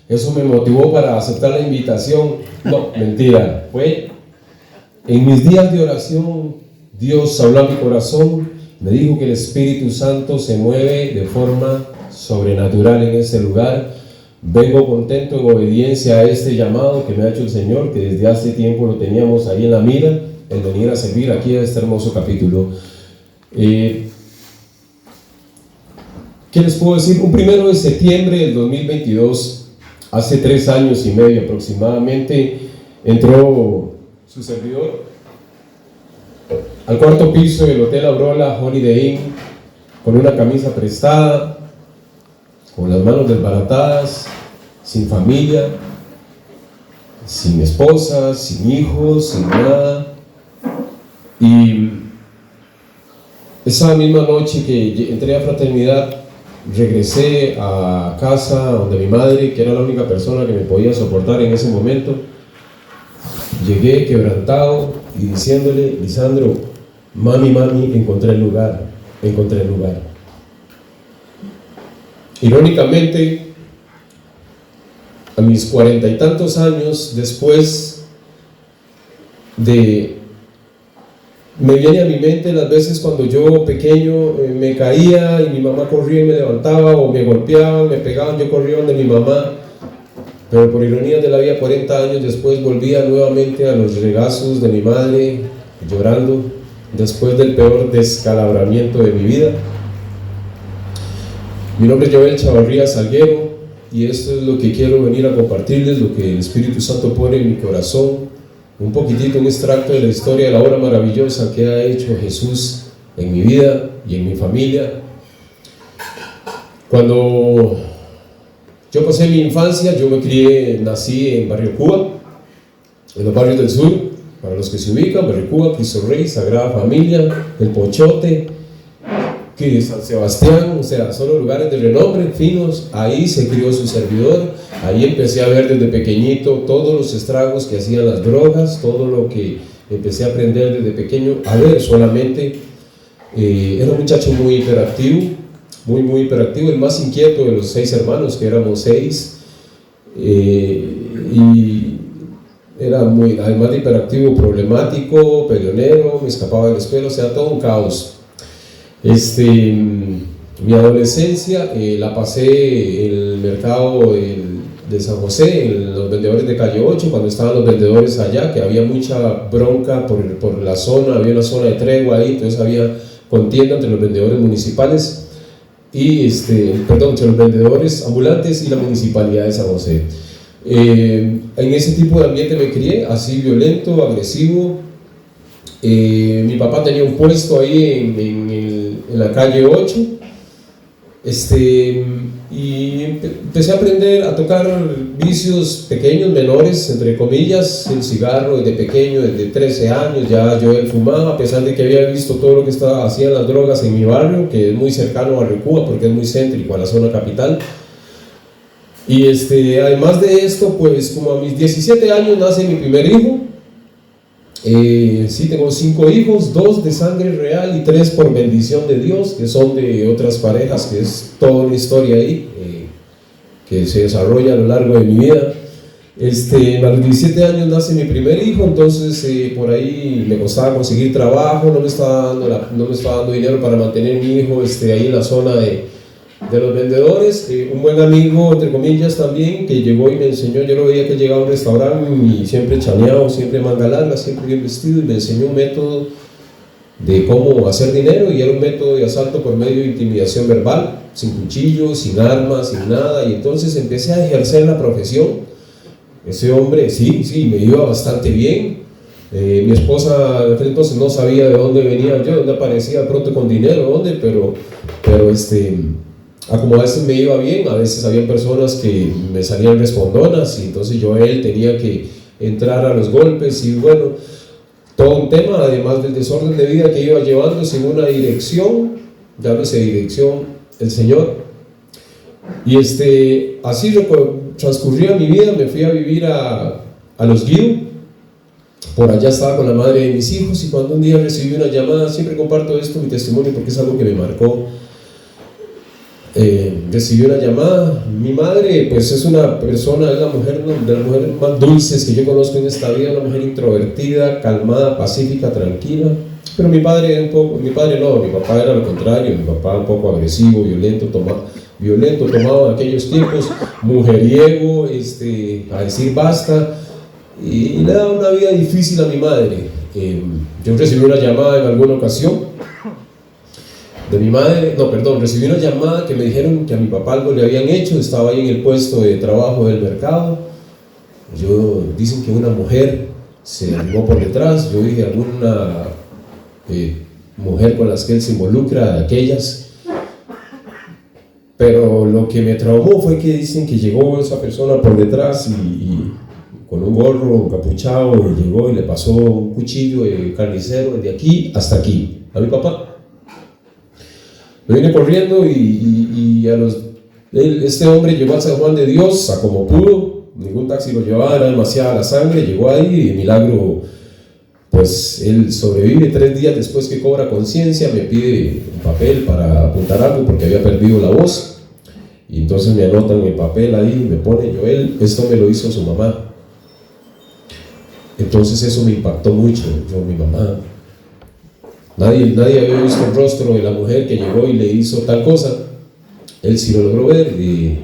S6: eso me motivó para aceptar la invitación. No, mentira. Fue en mis días de oración, Dios habló a mi corazón, me dijo que el Espíritu Santo se mueve de forma sobrenatural en este lugar. Vengo contento en obediencia a este llamado que me ha hecho el Señor, que desde hace tiempo lo teníamos ahí en la mira, el venir a servir aquí a este hermoso capítulo. ¿Qué les puedo decir? Un 1 de septiembre del 2022, hace 3 años y medio aproximadamente, entró su servidor al 4º piso del Hotel Abrola Holiday Inn con una camisa prestada, con las manos desbaratadas, sin familia, sin esposa, sin hijos, sin nada. Y esa misma noche que entré a fraternidad, regresé a casa donde mi madre, que era la única persona que me podía soportar en ese momento. Llegué quebrantado y diciéndole: Lisandro, mami, encontré el lugar. Irónicamente, a mis 40 y tantos años después me viene a mi mente las veces cuando yo pequeño me caía y mi mamá corría y me levantaba, o me golpeaban, me pegaban, yo corría donde mi mamá, pero por ironía de la vida 40 años después volvía nuevamente a los regazos de mi madre, llorando después del peor descalabramiento de mi vida. Mi nombre es Joel Chavarría Salguero y esto es lo que quiero venir a compartirles, lo que el Espíritu Santo pone en mi corazón. Un poquitito, un extracto de la historia de la obra maravillosa que ha hecho Jesús en mi vida y en mi familia. Cuando yo pasé mi infancia, yo nací en Barrio Cuba, en los barrios del sur, para los que se ubican: Barrio Cuba, Cristo Rey, Sagrada Familia, El Pochote, que San Sebastián, o sea, son los lugares de renombre, finos. Ahí se crió su servidor, ahí empecé a ver desde pequeñito todos los estragos que hacían las drogas, todo lo que empecé a aprender desde pequeño, a ver solamente. Era un muchacho muy hiperactivo, muy hiperactivo, el más inquieto de los 6 hermanos, que éramos 6, y era además de hiperactivo, problemático, peleonero, me escapaba de la escuela, o sea, todo un caos. Mi adolescencia la pasé en el mercado de San José, en los vendedores de calle 8, cuando estaban los vendedores allá, que había mucha bronca por la zona, había una zona de tregua ahí, entonces había contienda entre los vendedores municipales y entre los vendedores ambulantes y la municipalidad de San José. En ese tipo de ambiente me crié, así violento, agresivo. Mi papá tenía un puesto ahí en la calle 8, y empecé a aprender a tocar vicios pequeños, menores, entre comillas, el cigarro desde pequeño, desde 13 años, ya yo fumaba, a pesar de que había visto todo lo que hacían las drogas en mi barrio, que es muy cercano a Barrio Cuba, porque es muy céntrico a la zona capital. Y además de esto, pues como a mis 17 años nace mi primer hijo. Sí, tengo 5 hijos, 2 de sangre real y 3 por bendición de Dios, que son de otras parejas, que es toda una historia ahí, que se desarrolla a lo largo de mi vida. A los 17 años nace mi primer hijo, entonces por ahí me costaba conseguir trabajo, no me estaba dando dinero para mantener mi hijo ahí en la zona de los vendedores. Un buen amigo, entre comillas, también, que llegó y me enseñó. Yo lo veía que llegaba a un restaurante y siempre chaneado, siempre manga larga, siempre bien vestido, y me enseñó un método de cómo hacer dinero, y era un método de asalto por medio de intimidación verbal, sin cuchillos, sin armas, sin nada. Y entonces empecé a ejercer la profesión. Ese hombre, sí, me iba bastante bien. Mi esposa en aquel entonces no sabía de dónde venía yo, de dónde aparecía de pronto con dinero, dónde, pero como a veces me iba bien, a veces había personas que me salían respondonas, y entonces él tenía que entrar a los golpes, y bueno, todo un tema, además del desorden de vida que iba llevando sin una dirección, llámese dirección el Señor. Y así transcurría mi vida. Me fui a vivir a Los Guido. Por allá estaba con la madre de mis hijos, y cuando un día recibí una llamada, siempre comparto esto, mi testimonio, porque es algo que me marcó. Recibí una llamada. Mi madre, pues, es una persona, es la mujer de las mujeres más dulces que yo conozco en esta vida, una mujer introvertida, calmada, pacífica, tranquila. Pero mi papá era lo contrario. Mi papá un poco agresivo, violento, tomado en aquellos tiempos, mujeriego, a decir basta, y le daba una vida difícil a mi madre. Yo recibí una llamada en alguna ocasión de mi madre, recibí una llamada que me dijeron que a mi papá algo le habían hecho. Estaba ahí en el puesto de trabajo del mercado. Dicen que una mujer se animó por detrás. Yo dije, alguna mujer con las que él se involucra, aquellas. Pero lo que me traumó fue que dicen que llegó esa persona por detrás y con un gorro encapuchado, y llegó y le pasó un cuchillo de carnicero de aquí hasta aquí a mi papá. Me vine corriendo este hombre llegó a San Juan de Dios a como pudo, ningún taxi lo llevaba, era demasiada la sangre, llegó ahí y de milagro pues él sobrevive. 3 días después que cobra conciencia me pide un papel para apuntar algo porque había perdido la voz, y entonces me anotan el papel ahí, me pone Joel, esto me lo hizo su mamá. Entonces eso me impactó mucho. Yo, mi mamá, nadie había visto el rostro de la mujer que llegó y le hizo tal cosa. Él sí lo logró ver, y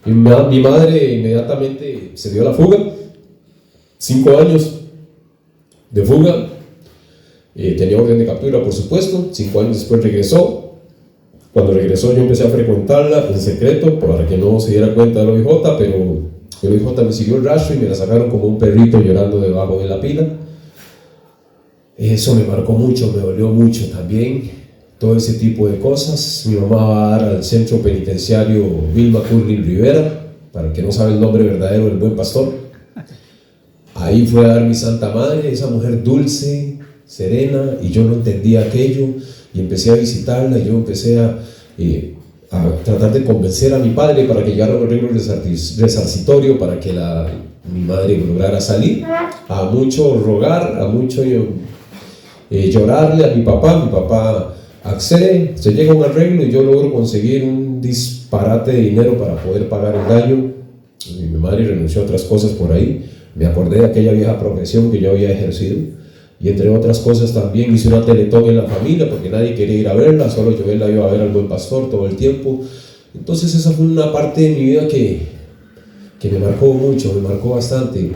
S6: mi madre inmediatamente se dio a la fuga. 5 años de fuga, tenía orden de captura por supuesto. 5 años después regresó. Cuando regresó yo empecé a frecuentarla en secreto para que no se diera cuenta del OIJ, pero el OIJ me siguió el rastro y me la sacaron como un perrito llorando debajo de la pila. Eso me marcó mucho, me dolió mucho también, todo ese tipo de cosas. Mi mamá va a dar al centro penitenciario Vilma Curlin Rivera, para el que no sabe el nombre verdadero del Buen Pastor. Ahí fue a dar mi Santa Madre, esa mujer dulce, serena, y yo no entendía aquello, y empecé a visitarla, y yo empecé a tratar de convencer a mi padre para que llegara un arreglo resarcitorio para que mi madre lograra salir. A mucho rogar, a mucho llorarle a mi papá accede, se llega a un arreglo y yo logro conseguir un disparate de dinero para poder pagar el daño. Y mi madre renunció a otras cosas por ahí. Me acordé de aquella vieja profesión que yo había ejercido, y entre otras cosas también hice una teletón en la familia porque nadie quería ir a verla, solo yo la iba a ver al Buen Pastor todo el tiempo. Entonces esa fue una parte de mi vida que me marcó mucho, me marcó bastante.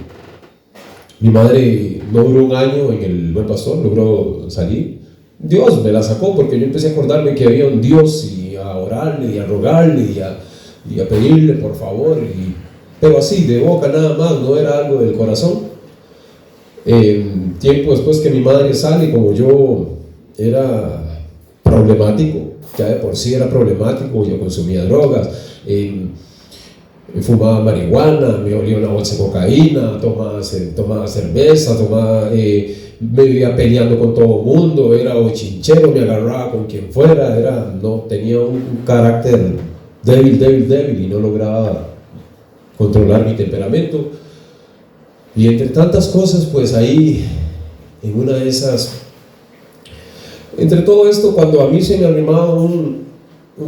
S6: Mi madre no duró un año en el Buen Pastor, logró salir. Dios me la sacó porque yo empecé a acordarme que había un Dios, y a orarle y a rogarle y a pedirle por favor, pero así de boca nada más, no era algo del corazón. Tiempo después que mi madre sale, como yo era problemático, ya de por sí era problemático, yo consumía drogas, fumaba marihuana, me olía una bolsa de cocaína, tomaba cerveza, me vivía peleando con todo el mundo, era bochinchero, me agarraba con quien fuera, tenía un carácter débil y no lograba controlar mi temperamento. Y entre tantas cosas, pues ahí, en una de esas, entre todo esto, cuando a mí se me arrimaba un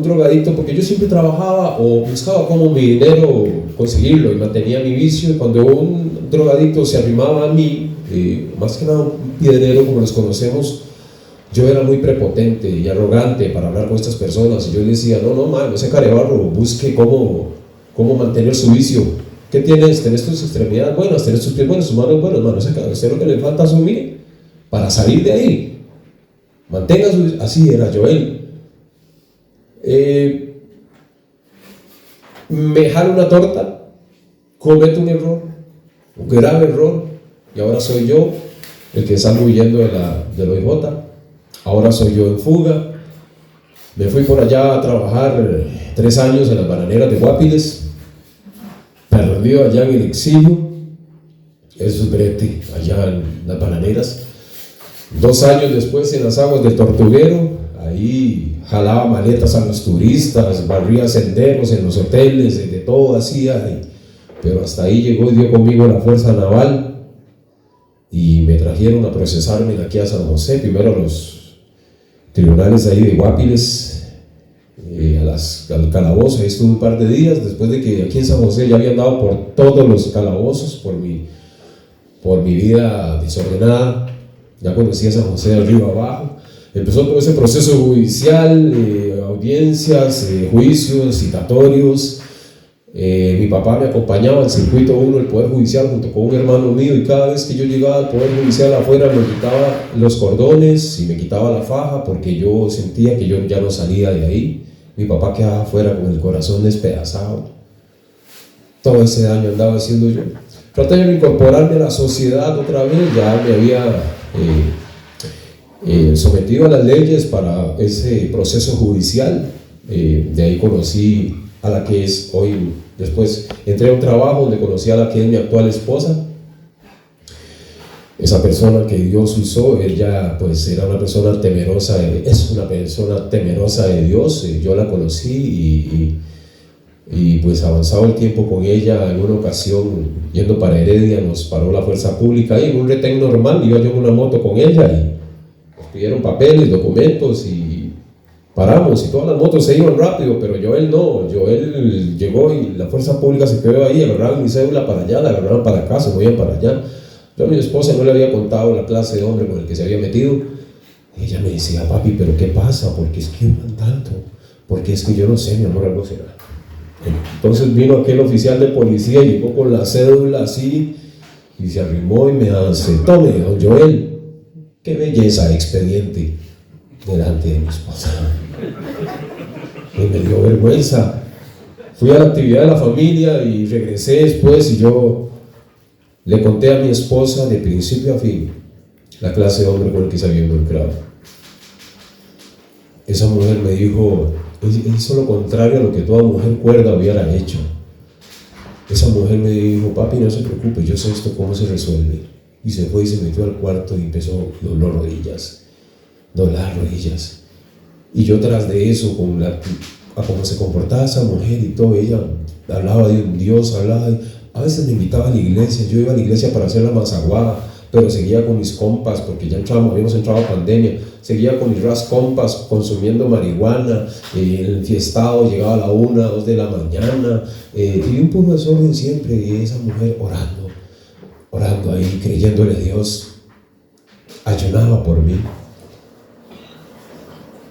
S6: drogadicto, porque yo siempre trabajaba o buscaba cómo mi dinero conseguirlo y mantenía mi vicio, y cuando un drogadicto se arrimaba a mí, más que nada un piedrero como los conocemos, yo era muy prepotente y arrogante para hablar con estas personas, y yo decía, no sea carebarro, busque cómo mantener su vicio. ¿Qué tienes? ¿Tenés tus extremidades buenas? ¿Tenés tus pies buenos? ¿Tus manos buenas? Mano, usted lo que le falta son, mire, para salir de ahí, mantenga su... Así era Joel. Me jalo una torta, cometo un error, un grave error, y ahora soy yo el que salgo huyendo del OIJ. Ahora soy yo en fuga. Me fui por allá a trabajar 3 años en las bananeras de Guapiles, perdido allá en el exilio. Eso es brete, allá en las bananeras. 2 años después en las aguas del Tortuguero, ahí jalaba maletas a los turistas, barría senderos en los hoteles, de todo hacía, pero hasta ahí llegó y dio conmigo la Fuerza Naval, y me trajeron a procesarme aquí a San José, primero a los tribunales ahí de Guapiles, al calabozo. Ahí estuve un par de días, después de que aquí en San José ya había andado por todos los calabozos por mi vida desordenada. Ya conocía San José de arriba abajo. Empezó todo ese proceso judicial, audiencias, juicios, citatorios. Mi papá me acompañaba al circuito 1 del Poder Judicial junto con un hermano mío, y cada vez que yo llegaba al Poder Judicial afuera me quitaba los cordones y me quitaba la faja porque yo sentía que yo ya no salía de ahí. Mi papá quedaba afuera con el corazón despedazado. Todo ese daño andaba haciendo yo. Traté de incorporarme a la sociedad otra vez, ya me había sometido a las leyes para ese proceso judicial. De ahí conocí a la que es hoy. Después entré a un trabajo donde conocí a la que es mi actual esposa. Esa persona que Dios usó, ella pues era una persona temerosa, es una persona temerosa de Dios. Yo la conocí y pues avanzado el tiempo con ella. En una ocasión, yendo para Heredia, nos paró la fuerza pública y en un retén normal, iba yo en una moto con ella y nos pidieron papeles, documentos y paramos y todas las motos se iban rápido, pero Joel no. Joel llegó y la fuerza pública se quedó ahí, agarraron mi cédula para allá, la agarraron para acá, se movían para allá. Yo a mi esposa no le había contado la clase de hombre con el que se había metido. Ella me decía, papi, ¿pero qué pasa? ¿Por qué es que van tanto? Porque es que yo no sé, mi amor, algo será. Entonces vino aquel oficial de policía y llegó con la cédula así y se arrimó y me dice, tome, don Joel, qué belleza de expediente delante de mi esposa. Y me dio vergüenza. Fui a la actividad de la familia y regresé después y yo le conté a mi esposa de principio a fin la clase de hombre con el que se había involucrado. Esa mujer me dijo, hizo lo contrario a lo que toda mujer cuerda hubiera hecho. Esa mujer me dijo, papi, no se preocupe, yo sé esto cómo se resuelve. Y se fue y se metió al cuarto y empezó a doblar rodillas. Y yo tras de eso, a cómo se comportaba esa mujer y todo, ella hablaba de un Dios, a veces me invitaba a la iglesia. Yo iba a la iglesia para hacer la mazaguada, pero seguía con mis compas, porque ya habíamos entrado a pandemia, seguía con mis compas consumiendo marihuana, enfiestado, llegaba a la 1, 2 de la mañana, y un puro desorden siempre, y esa mujer orando ahí, creyéndole a Dios, ayunaba por mí.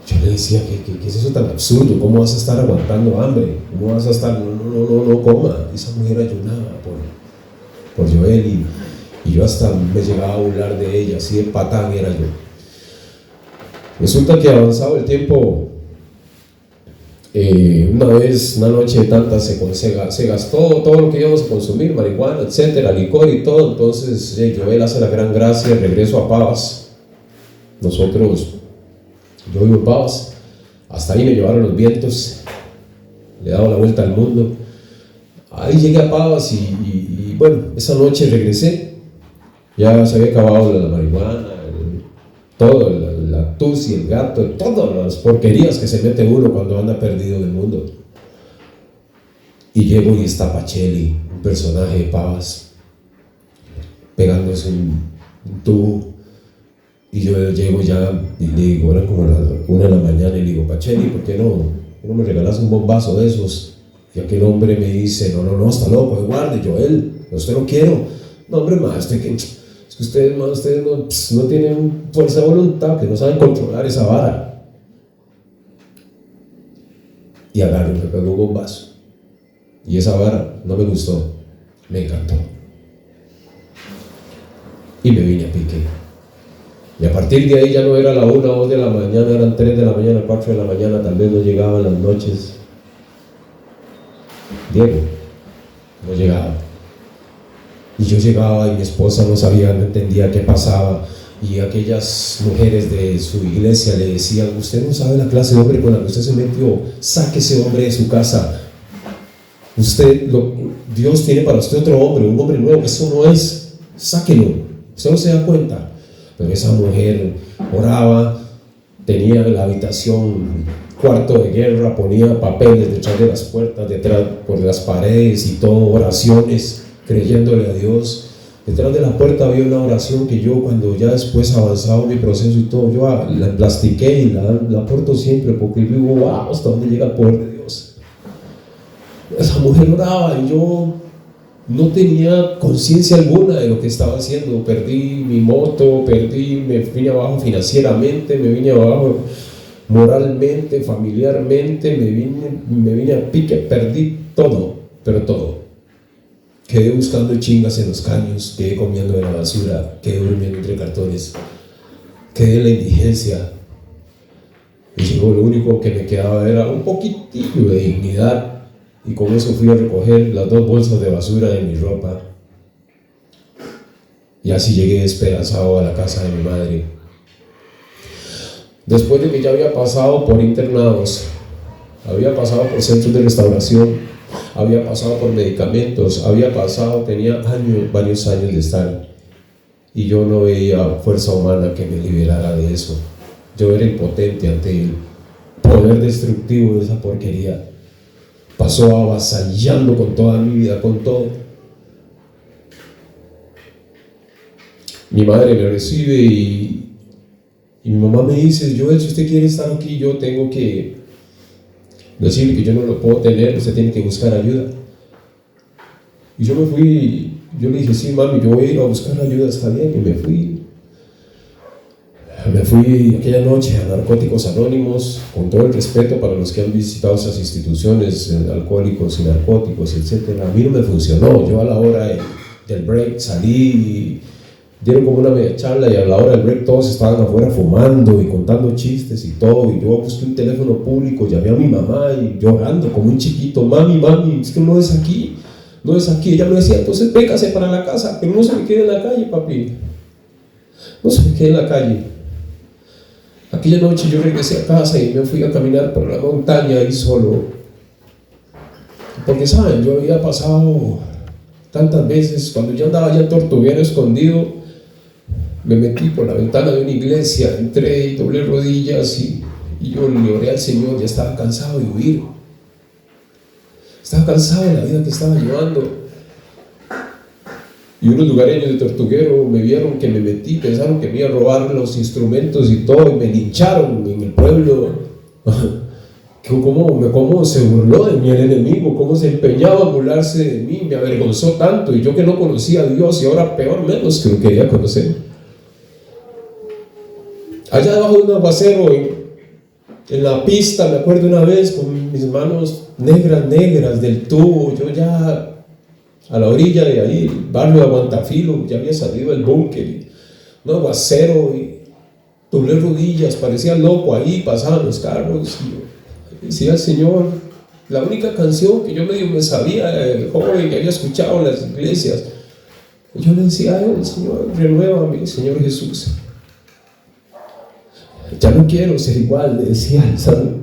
S6: Yo le decía, ¿qué es eso tan absurdo? ¿Cómo vas a estar aguantando hambre? ¿Cómo vas a estar? No coma. Esa mujer ayunaba por Joel y yo hasta me llegaba a burlar de ella, así de patán era yo. Resulta que avanzado el tiempo, una noche de tantas se gastó todo lo que íbamos a consumir, marihuana, etcétera, licor y todo. Entonces Joel hace la gran gracia, regreso a Pavas. Yo vivo en Pavas, hasta ahí me llevaron los vientos, le he dado la vuelta al mundo. Ahí llegué a Pavas y bueno, esa noche regresé, ya se había acabado la marihuana, todo, la tus y el gato, todas las porquerías que se mete uno cuando anda perdido del mundo. Y llego y está Pacheli, un personaje de Pavas, pegándose un tubo. Y yo llego ya y le digo, eran como las 1 de la mañana, y le digo, Pacheli, ¿por qué no me regalas un bombazo de esos? Y aquel hombre me dice, no, está loco, guarde, Joel, usted no quiero. No, hombre, más, es que ustedes no tienen fuerza de voluntad, que no saben controlar esa vara. Y agarro y me pegó un bombazo. Y esa vara no me gustó, me encantó. Y me vine a pique. Y a partir de ahí ya no era la 1 o 2 de la mañana, eran 3 de la mañana, 4 de la mañana, tal vez no llegaban las noches. Diego no llegaba. Y yo llegaba y mi esposa no sabía, no entendía qué pasaba. Y aquellas mujeres de su iglesia le decían, usted no sabe la clase de hombre con la que usted se metió, saque ese hombre de su casa. Dios tiene para usted otro hombre, un hombre nuevo, eso no es, sáquelo, usted no se da cuenta. Pero esa mujer oraba, tenía la habitación, cuarto de guerra, ponía papeles detrás de las puertas, detrás por las paredes y todo, oraciones, creyéndole a Dios. Detrás de la puerta había una oración que yo, cuando ya después avanzado mi proceso y todo, yo la plastiqué y la porto siempre, porque digo, wow, hasta dónde llega el poder de Dios. Esa mujer oraba y yo no tenía conciencia alguna de lo que estaba haciendo. Perdí mi moto, me vine abajo financieramente, me vine abajo moralmente, familiarmente, me vine a pique, perdí todo, pero todo. Quedé buscando chingas en los caños, quedé comiendo de la basura, quedé durmiendo entre cartones, quedé en la indigencia. Y lo único que me quedaba era un poquitillo de dignidad. Y con eso fui a recoger las 2 bolsas de basura de mi ropa. Y así llegué despedazado a la casa de mi madre. Después de que ya había pasado por internados, había pasado por centros de restauración, había pasado por medicamentos, tenía varios años de estar, y yo no veía fuerza humana que me liberara de eso. Yo era impotente ante el poder destructivo de esa porquería. Pasó avasallando con toda mi vida, con todo. Mi madre me recibe y mi mamá me dice: Joel, si usted quiere estar aquí, yo tengo que decirle que yo no lo puedo tener, usted tiene que buscar ayuda. Y yo me fui, yo le dije: sí, mami, yo voy a ir a buscar ayuda, está bien. Y me fui aquella noche a Narcóticos Anónimos, con todo el respeto para los que han visitado esas instituciones, alcohólicos y narcóticos, etc. A mí no me funcionó. Yo a la hora del break salí y dieron como una media charla, y a la hora del break todos estaban afuera fumando y contando chistes y todo, y yo busqué un teléfono público, llamé a mi mamá y llorando como un chiquito: mami, es que no es aquí. Ella me decía: entonces véngase para la casa, pero no se me quede en la calle, papi, no se me quede en la calle. Aquella noche yo regresé a casa y me fui a caminar por la montaña ahí solo, porque saben, yo había pasado tantas veces, cuando yo andaba allá en Tortuguero escondido, me metí por la ventana de una iglesia, entré y doblé rodillas y yo le oré al Señor. Ya estaba cansado de huir, estaba cansado de la vida que estaba llevando. Y unos lugareños de Tortuguero me vieron que me metí, pensaron que me iba a robar los instrumentos y todo, y me lincharon en el pueblo. ¿Cómo se burló de mí el enemigo? ¿Cómo se empeñaba a burlarse de mí? Me avergonzó tanto, y yo que no conocía a Dios, y ahora peor menos que lo quería conocer. Allá debajo de un aguacero, en la pista, me acuerdo una vez, con mis manos negras del tubo, yo ya a la orilla de ahí, el barrio de Aguantafilo, ya había salido el búnker, un aguacero, y doblé rodillas, parecía loco ahí, pasaban los carros, y decía al Señor, la única canción que yo medio me sabía, el joven que había escuchado en las iglesias, yo le decía a él: Señor, renuévame, Señor Jesús, ya no quiero ser igual, le decía al Santo,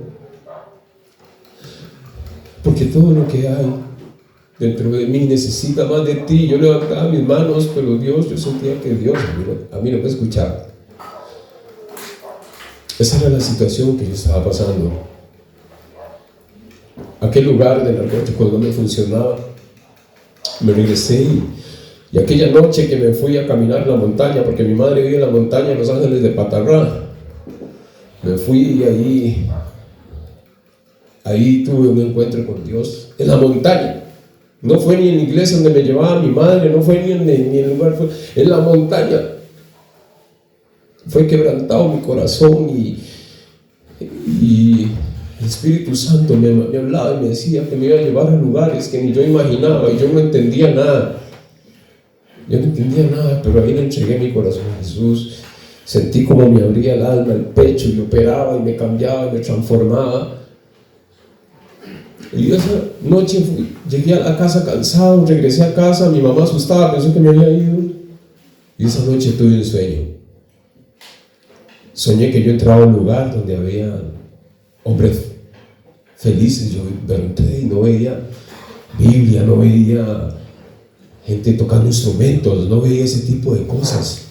S6: porque todo lo que hay dentro de mí necesita más de ti. Yo levantaba mis manos, pero Dios, yo sentía que Dios a mí no me escuchaba. Esa era la situación que yo estaba pasando. Aquel lugar de narcóticos no me funcionaba. Me regresé y aquella noche que me fui a caminar la montaña, porque mi madre vive en la montaña en Los Ángeles de Patarrá, me fui y ahí tuve un encuentro con Dios en la montaña. No fue ni en la iglesia donde me llevaba mi madre, no fue ni en el lugar, fue en la montaña. Fue quebrantado mi corazón y el Espíritu Santo me hablaba y me decía que me iba a llevar a lugares que ni yo imaginaba, y yo no entendía nada. Pero ahí le entregué mi corazón a Jesús. Sentí como me abría el alma, el pecho, y operaba y me cambiaba y me transformaba. Y esa noche llegué a la casa cansado, regresé a casa, mi mamá asustada, pensó que me había ido, y esa noche tuve un sueño. Soñé que yo entraba a un lugar donde había hombres felices. Yo pregunté y no veía Biblia, no veía gente tocando instrumentos, no veía ese tipo de cosas.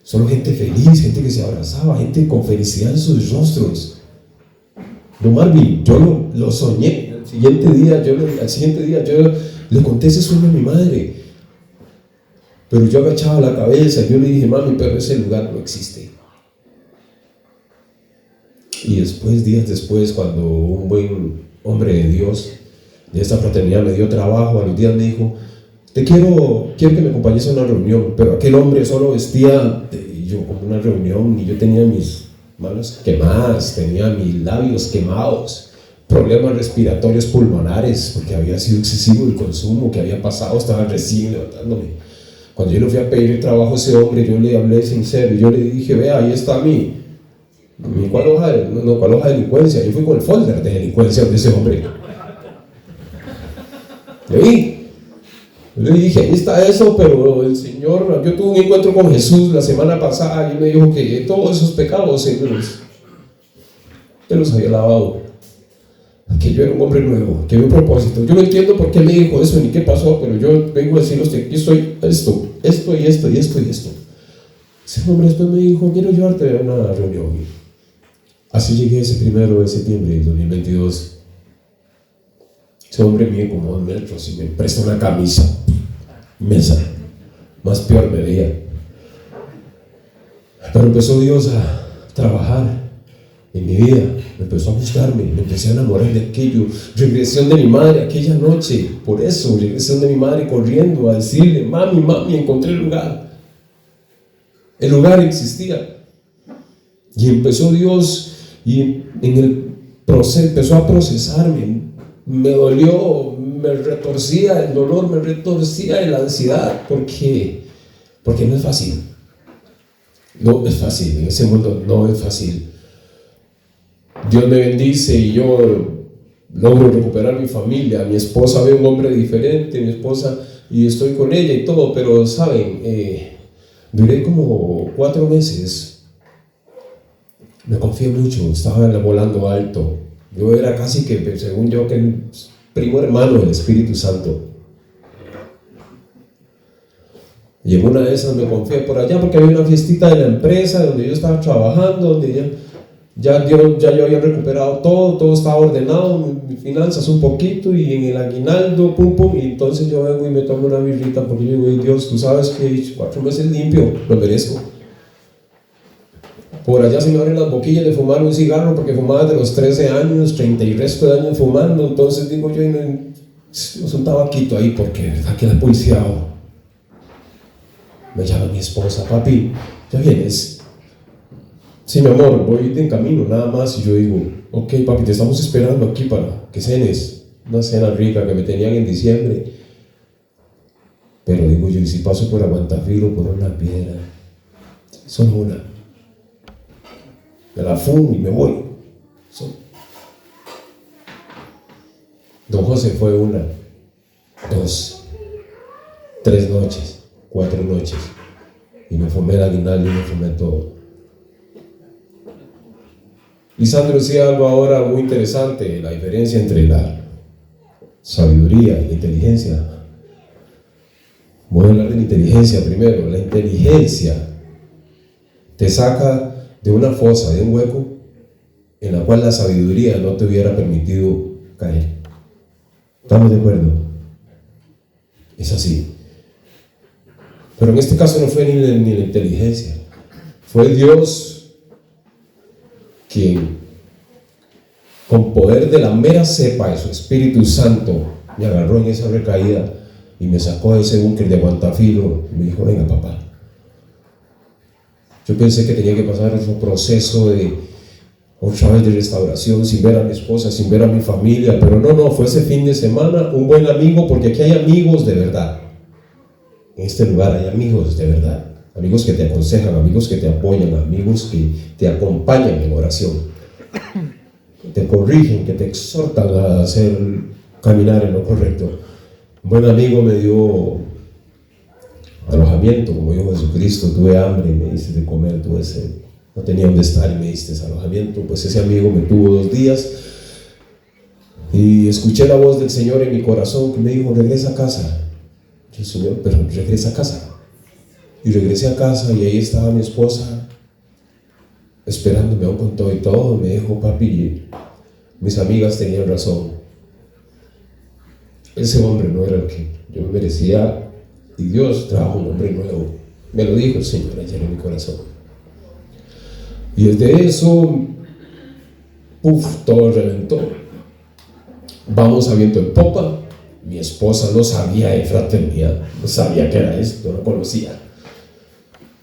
S6: Solo gente feliz, gente que se abrazaba, gente con felicidad en sus rostros. No, Marvin, yo lo soñé. Al siguiente día yo le conté ese sueño a mi madre, pero yo agachaba la cabeza y yo le dije: mami, pero ese lugar no existe. Y días después, cuando un buen hombre de Dios de esta fraternidad me dio trabajo, a los días me dijo: quiero que me acompañes a una reunión. Pero aquel hombre solo vestía yo como una reunión, y yo tenía mis manos quemadas, tenía mis labios quemados, problemas respiratorios pulmonares, porque había sido excesivo el consumo que había pasado, estaba recién levantándome. Cuando yo le fui a pedir el trabajo a ese hombre, yo le hablé sincero, y yo le dije: vea, ahí está ¿cuál hoja de delincuencia? Yo fui con el folder de delincuencia de ese hombre. Yo le dije: ahí está eso, pero el Señor, yo tuve un encuentro con Jesús la semana pasada, y Él me dijo que todos esos pecados Él los había lavado. que yo era un hombre nuevo, que había un propósito. Yo no entiendo por qué me dijo eso ni qué pasó, pero yo vengo a decirle a usted, aquí estoy, esto y esto y esto y esto. Ese hombre después me dijo, quiero llevarte a una reunión. Así llegué ese 1 de septiembre de 2022. Ese hombre mide como 2 metros y me presta una camisa inmensa, más peor me veía. Pero empezó Dios a trabajar en mi vida, me empezó a gustarme, me empecé a enamorar de aquello. Regresión de mi madre aquella noche, por eso, regresión de mi madre corriendo a decirle, mami, encontré el lugar. El lugar existía. Y empezó Dios y en el proceso empezó a procesarme. Me dolió, me retorcía el dolor, me retorcía la ansiedad, porque no es fácil. No es fácil, en ese mundo no es fácil. Dios me bendice y yo logro recuperar mi familia. Mi esposa ve un hombre diferente, mi esposa, y estoy con ella y todo, pero saben, duré como 4 meses. Me confié mucho, estaba volando alto. Yo era casi que, según yo, que el primo hermano del Espíritu Santo. Y en una de esas me confié por allá porque había una fiestita de la empresa donde yo estaba trabajando, donde ya yo había recuperado todo estaba ordenado, mis finanzas un poquito, y en el aguinaldo, y entonces yo vengo y me tomo una birrita porque yo digo, Dios, tú sabes que 4 meses limpio, lo merezco. Por allá se me abren las boquillas de fumar un cigarro porque fumaba desde los 13 años, 30 y resto de años fumando. Entonces digo yo, es un tabaquito ahí porque de verdad queda pulseado. Me llama mi esposa, papi, ¿ya vienes? Sí, mi amor, voy en camino, nada más. Y yo digo, ok, papi, te estamos esperando aquí para que cenes. Una cena rica que me tenían en diciembre. Pero digo yo, ¿y si paso por Aguantafilo, por una piedra? Solo una. Me la fumo y me voy. Don José fue 1, 2, 3 noches, 4 noches. Y me fumé el aguinaldo y me fumé todo. Lisandro decía algo ahora muy interesante, la diferencia entre la sabiduría y la inteligencia. Voy a hablar de la inteligencia primero. La inteligencia te saca de una fosa, de un hueco en la cual la sabiduría no te hubiera permitido caer. ¿Estamos de acuerdo? Es así. Pero en este caso no fue ni la inteligencia, fue Dios quien, con poder de la mera cepa de su Espíritu Santo, me agarró en esa recaída y me sacó de ese búnker de Aguantafilo y me dijo, venga papá. Yo pensé que tenía que pasar ese proceso de otra vez de restauración, sin ver a mi esposa, sin ver a mi familia, pero no, fue ese fin de semana un buen amigo, porque aquí hay amigos de verdad. En este lugar hay amigos de verdad, amigos que te aconsejan, amigos que te apoyan, amigos que te acompañan en oración, que te corrigen, que te exhortan a hacer caminar en lo correcto. Un buen amigo me dio alojamiento, como dijo Jesucristo, tuve hambre y me diste de comer, tuve sed, no tenía dónde estar y me diste alojamiento. Pues ese amigo me tuvo 2 días y escuché la voz del Señor en mi corazón que me dijo, regresa a casa. Yo, Señor, pero regresa a casa. Y regresé a casa y ahí estaba mi esposa esperándome aún con todo y todo. Me dijo, papi, mis amigas tenían razón, ese hombre no era el que yo me merecía. Y Dios trajo un hombre nuevo. Me lo dijo el Señor ayer en mi corazón. Y desde eso, todo reventó. Vamos a viento en popa. Mi esposa no sabía de fraternidad, no sabía qué era esto, no conocía.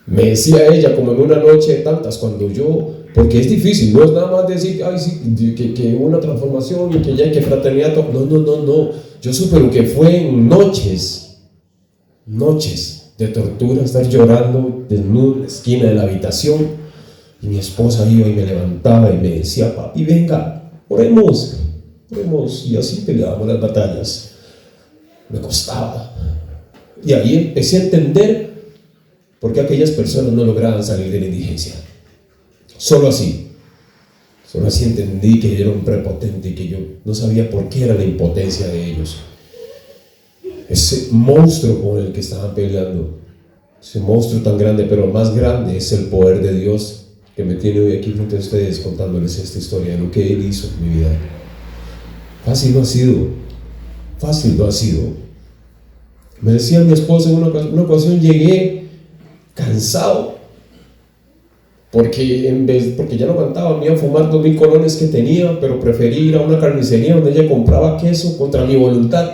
S6: Me decía ella, como en una noche de tantas, cuando yo, porque es difícil, no es nada más decir, ay, sí, que una transformación y que ya hay que fraternidad. No. Yo supe lo que fue en noches de tortura, estar llorando desnudo en la esquina de la habitación, y mi esposa iba y me levantaba y me decía, papi, venga, oremos, y así peleábamos las batallas. Me costaba, y ahí empecé a entender por qué aquellas personas no lograban salir de la indigencia. Solo así, Solo así entendí que era un prepotente y que yo no sabía por qué era la impotencia de ellos. Ese monstruo con el que estaban peleando, ese monstruo tan grande, pero más grande es el poder de Dios que me tiene hoy aquí frente a ustedes contándoles esta historia de lo que Él hizo en mi vida. Fácil no ha sido, fácil no ha sido. Me decía mi esposa en una ocasión, llegué cansado porque ya no cantaba, me iba a fumar 2,000 colones que tenía, pero preferí ir a una carnicería donde ella compraba queso contra mi voluntad.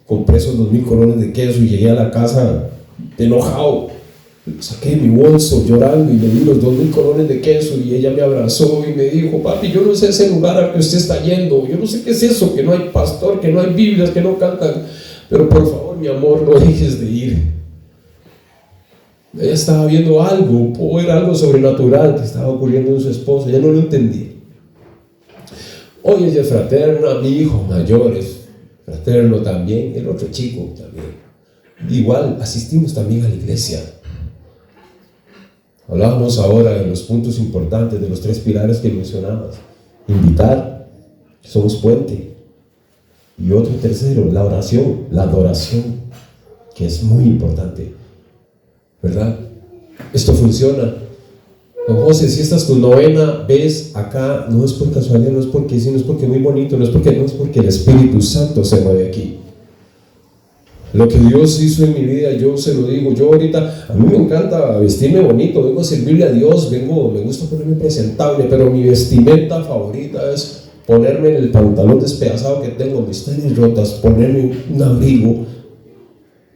S6: Compré esos 2,000 colones de queso y llegué a la casa enojado. Saqué mi bolso llorando y le di los 2,000 colones de queso y ella me abrazó y me dijo: papi, yo no sé ese lugar al que usted está yendo, yo no sé qué es eso, que no hay pastor, que no hay Biblias, que no cantan, pero por favor, mi amor, no dejes de ir. Ella estaba viendo algo, era algo sobrenatural que estaba ocurriendo en su esposo, ella no lo entendía. Hoy ella es fraterna, mi hijo mayor es fraterno también, el otro chico también. Igual asistimos también a la iglesia. Hablábamos ahora de los puntos importantes, de los 3 pilares que mencionabas. Invitar, somos puente. Y otro tercero, la oración, la adoración, que es muy importante, ¿verdad? Esto funciona. Don José, si esta es tu 9ª vez acá, no es por casualidad, no es porque sí, no es porque es muy bonito, no es porque el Espíritu Santo se mueve aquí. Lo que Dios hizo en mi vida, yo se lo digo. Yo ahorita, a mí me encanta vestirme bonito, vengo a servirle a Dios, me gusta ponerme presentable, pero mi vestimenta favorita es ponerme el pantalón despedazado que tengo, mis tenis rotas, ponerme un abrigo,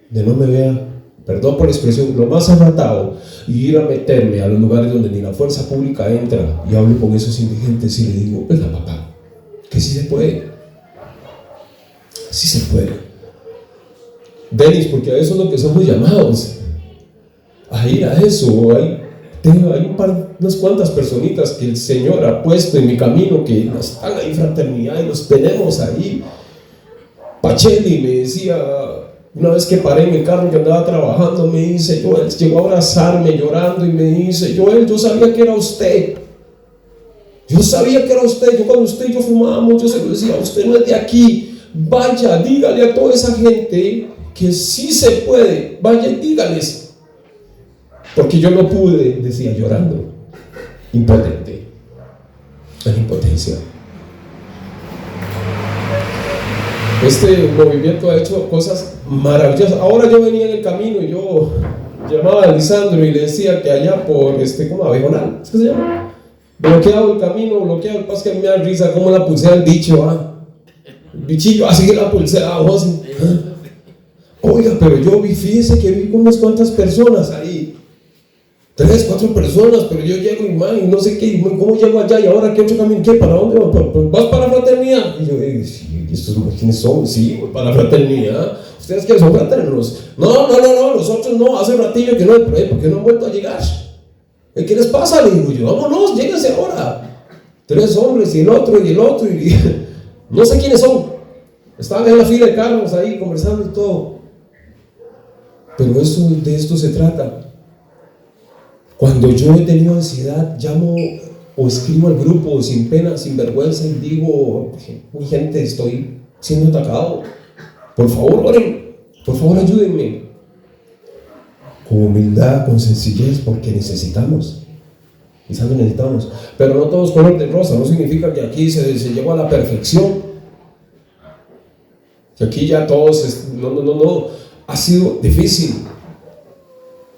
S6: de no me vea, perdón por la expresión, lo más arratado, y ir a meterme a los lugares donde ni la fuerza pública entra, y hablo con esos indigentes y le digo: venga papá, que sí se puede, sí se puede. Denis, porque a eso es lo que somos llamados, a ir a eso. Hay unas cuantas personitas que el Señor ha puesto en mi camino que están ahí en fraternidad y los tenemos ahí. Pacheli me decía, una vez que paré en el carro que andaba trabajando, me dice: Joel, llegó a abrazarme llorando y me dice: Joel, yo sabía que era usted. Yo sabía que era usted. Yo cuando usted y yo fumábamos, yo se lo decía: usted no es de aquí. Vaya, dígale a toda esa gente que sí se puede, vaya y dígales, porque yo no pude, decía llorando, impotente, en impotencia. Este movimiento ha hecho cosas maravillosas. Ahora yo venía en el camino y yo llamaba a Lisandro y le decía que allá por ¿cómo? Abejonal, ¿es que se llama? Bloqueado el camino, bloqueado. El paso que a mí me da risa cómo la pulsea el dicho, el bichillo, así que la pulsea, Oiga, pero yo fíjese que vi con unas cuantas personas ahí, 3, 4 personas, pero yo llego y no sé qué, ¿cómo llego allá? ¿Y ahora qué otro camino? ¿Qué? ¿Para dónde? ¿Vas para la fraternidad? Y yo, sí, ¿estos quiénes son? Sí, voy para la fraternidad. ¿Ustedes qué son fraternos? No, nosotros no, hace ratillo que no, pero ¿por qué no han vuelto a llegar? ¿Qué les pasa? Le digo yo, vámonos, lléguense ahora. 3 hombres y el otro, y no sé quiénes son. Estaban en la fila de carros ahí conversando y todo. Pero de esto se trata. Cuando yo he tenido ansiedad, llamo o escribo al grupo sin pena, sin vergüenza y digo: mi gente, estoy siendo atacado, por favor oren, por favor ayúdenme. Con humildad, con sencillez, porque necesitamos, quizás lo necesitamos, pero no todos color de rosa. No significa que aquí se llegó a la perfección, que aquí ya todos, no. Ha sido difícil.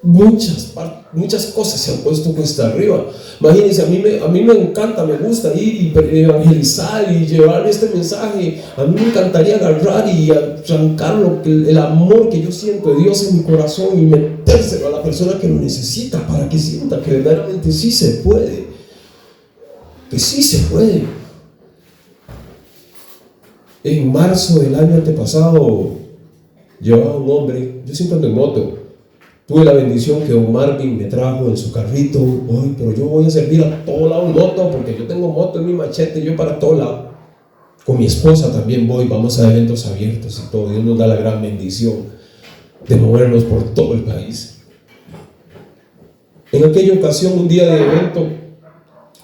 S6: Muchas cosas se han puesto cuesta arriba. Imagínense, a mí me encanta, me gusta ir y evangelizar y llevar este mensaje. A mí me encantaría agarrar y arrancar el amor que yo siento de Dios en mi corazón y metérselo a la persona que lo necesita, para que sienta que verdaderamente sí se puede, que sí se puede. En marzo del año antepasado llevaba un hombre, yo siempre ando en moto. Tuve la bendición que don Marvin me trajo en su carrito. Pero yo voy a servir a todo lado en moto, porque yo tengo moto en mi machete, yo para todo lado. Con mi esposa también vamos a eventos abiertos y todo. Dios nos da la gran bendición de movernos por todo el país. En aquella ocasión, un día de evento,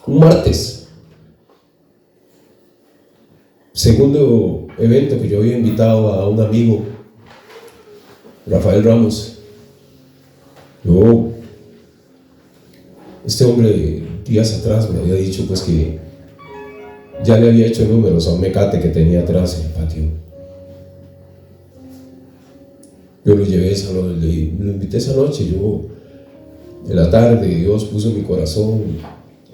S6: Un martes. Segundo evento que yo había invitado a un amigo, Rafael Ramos. Este hombre días atrás me había dicho pues que ya le había hecho números a un mecate que tenía atrás en el patio. Yo lo llevé lo invité esa noche. Yo en la tarde Dios puso en mi corazón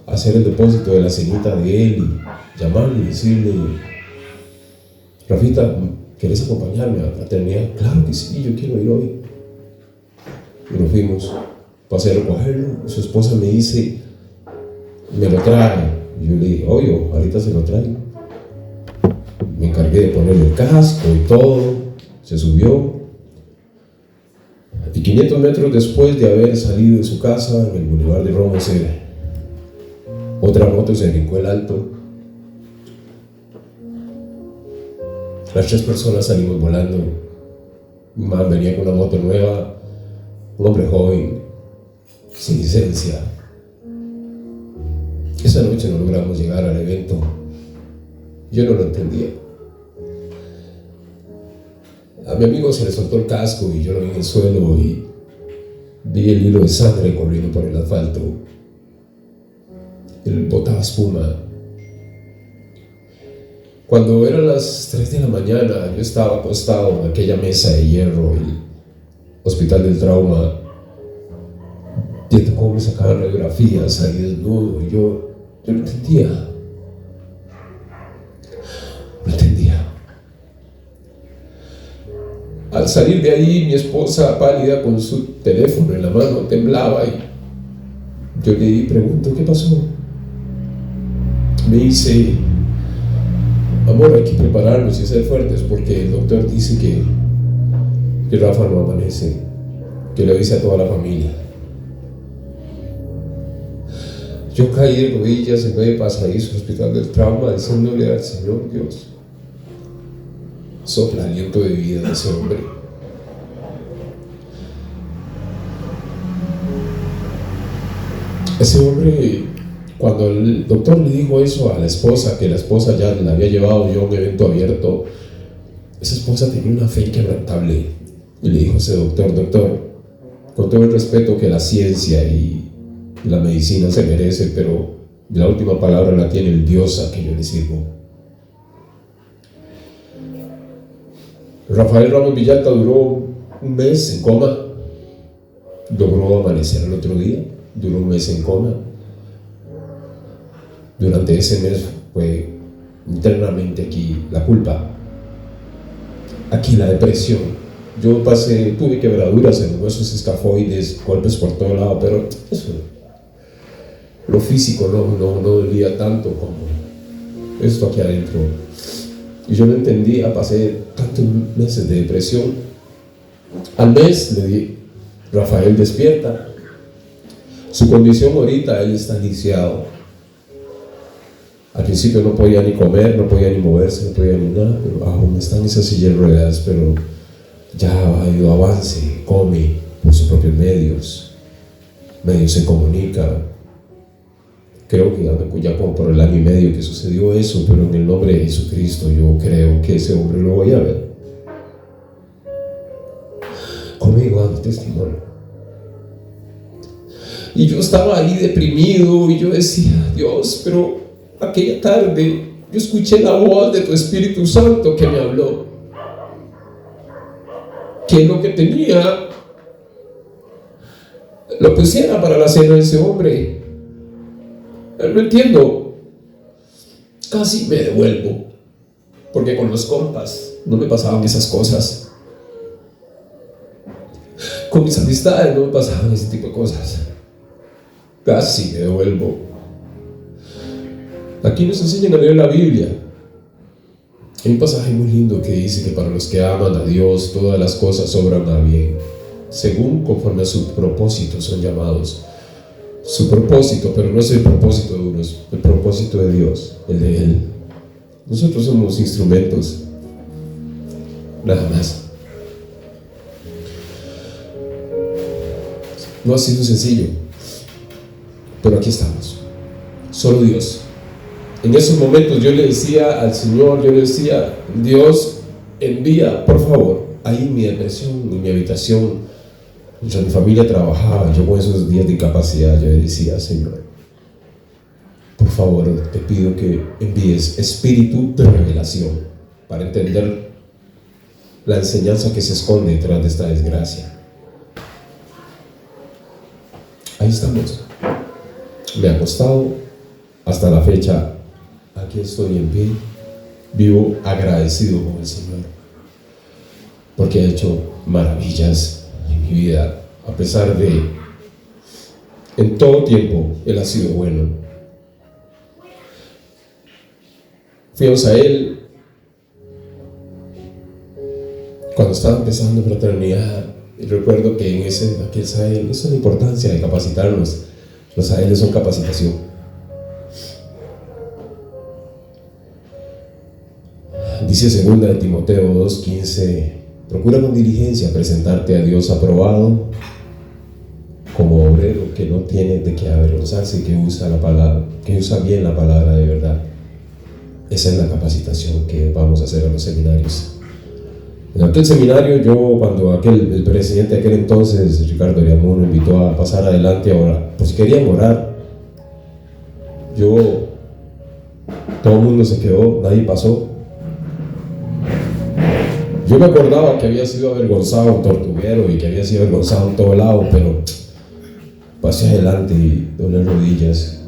S6: hacer el depósito de la cenita de él y llamarle y decirle: Rafita, ¿querés acompañarme a la fraternidad? Claro que sí, yo quiero ir hoy. Y nos fuimos. Pasé a recogerlo. Su esposa me dice: me lo trae. Y yo le dije: oye, ahorita se lo traigo. Me encargué de ponerle el casco y todo. Se subió. Y 500 metros después de haber salido de su casa, en el Boulevard de Roma, otra moto se brincó el alto. Las 3 personas salimos volando. Un man venía con una moto nueva, un hombre joven, sin licencia. Esa noche no logramos llegar al evento. Yo no lo entendía. A mi amigo se le soltó el casco y yo lo vi en el suelo y vi el hilo de sangre corriendo por el asfalto. Él botaba espuma. Cuando eran las 3 de la mañana, yo estaba acostado en aquella mesa de hierro, el Hospital del Trauma, viendo cómo me sacaban radiografías ahí desnudo, y yo no entendía. No entendía. Al salir de ahí, mi esposa, pálida, con su teléfono en la mano, temblaba, y yo le pregunto: ¿qué pasó? Me dice: amor, hay que prepararnos y ser fuertes porque el doctor dice que Rafa no amanece, que le dice a toda la familia. Yo caí de rodillas en medio de pasadizo del Hospital del Trauma, diciéndole al Señor: Dios, sopla aliento de vida de ese hombre. Ese hombre, cuando el doctor le dijo eso a la esposa, que la esposa ya la había llevado yo a un evento abierto, esa esposa tenía una fe inquebrantable y le dijo a ese doctor: doctor, con todo el respeto que la ciencia y la medicina se merece, pero la última palabra la tiene el Dios a que yo le sirvo. Rafael Ramos Villalta duró un mes en coma, logró amanecer el otro día, duró un mes en coma. Durante ese mes fue internamente aquí la culpa, aquí la depresión. Yo tuve quebraduras en los huesos escafoides, golpes por todo lado, pero eso, lo físico no dolía tanto como esto aquí adentro. Y yo no entendía, pasé tantos meses de depresión. Al mes le di: Rafael, despierta. Su condición ahorita, él está lisiado. Al principio no podía ni comer, no podía ni moverse, no podía ni nada, pero aún está en esa silla de ruedas, pero ya ha ido avance, come por sus propios medios se comunica. Creo que ya como por el año y medio que sucedió eso, pero en el nombre de Jesucristo yo creo que ese hombre lo voy a ver. Conmigo dando testimonio. Y yo estaba ahí deprimido y yo decía: Dios, pero aquella tarde yo escuché la voz de tu Espíritu Santo que me habló, que lo que tenía lo pusiera para la cena de ese hombre. No entiendo. Casi me devuelvo, porque con los compas no me pasaban esas cosas, con mis amistades no me pasaban ese tipo de cosas. Casi me devuelvo. Aquí nos enseñan a leer la Biblia. Hay un pasaje muy lindo que dice que para los que aman a Dios todas las cosas obran a bien, según conforme a su propósito son llamados. Su propósito, pero no es el propósito de uno, es el propósito de Dios, el de Él. Nosotros somos instrumentos, nada más. No ha sido sencillo, pero aquí estamos. solo Dios. En esos momentos yo le decía al Señor, yo le decía, Dios, envía, por favor, ahí en mi depresión, en mi habitación, mientras mi familia trabajaba, yo con esos días de incapacidad, yo le decía, Señor, por favor, te pido que envíes espíritu de revelación para entender la enseñanza que se esconde detrás de esta desgracia. Ahí estamos. Me ha costado hasta la fecha. Aquí estoy en pie, vivo agradecido con el Señor, porque ha hecho maravillas en mi vida, a pesar de, en todo tiempo, Él ha sido bueno. Fuimos a Él cuando estaba empezando fraternidad, y recuerdo que en aquel Sahel, eso es la importancia de capacitarnos. Los Saheles son capacitación. Dice 2 de Timoteo 2:15, procura con diligencia presentarte a Dios aprobado como obrero que no tiene de qué avergonzarse y que usa bien la palabra de verdad. Esa es la capacitación que vamos a hacer a los seminarios. En aquel seminario, cuando el presidente de aquel entonces, Ricardo Ariamuno, invitó a pasar adelante a orar, pues querían orar. Todo el mundo se quedó, nadie pasó. Yo me acordaba que había sido avergonzado en Tortuguero y que había sido avergonzado en todo lado, pero pasé adelante y doblé rodillas.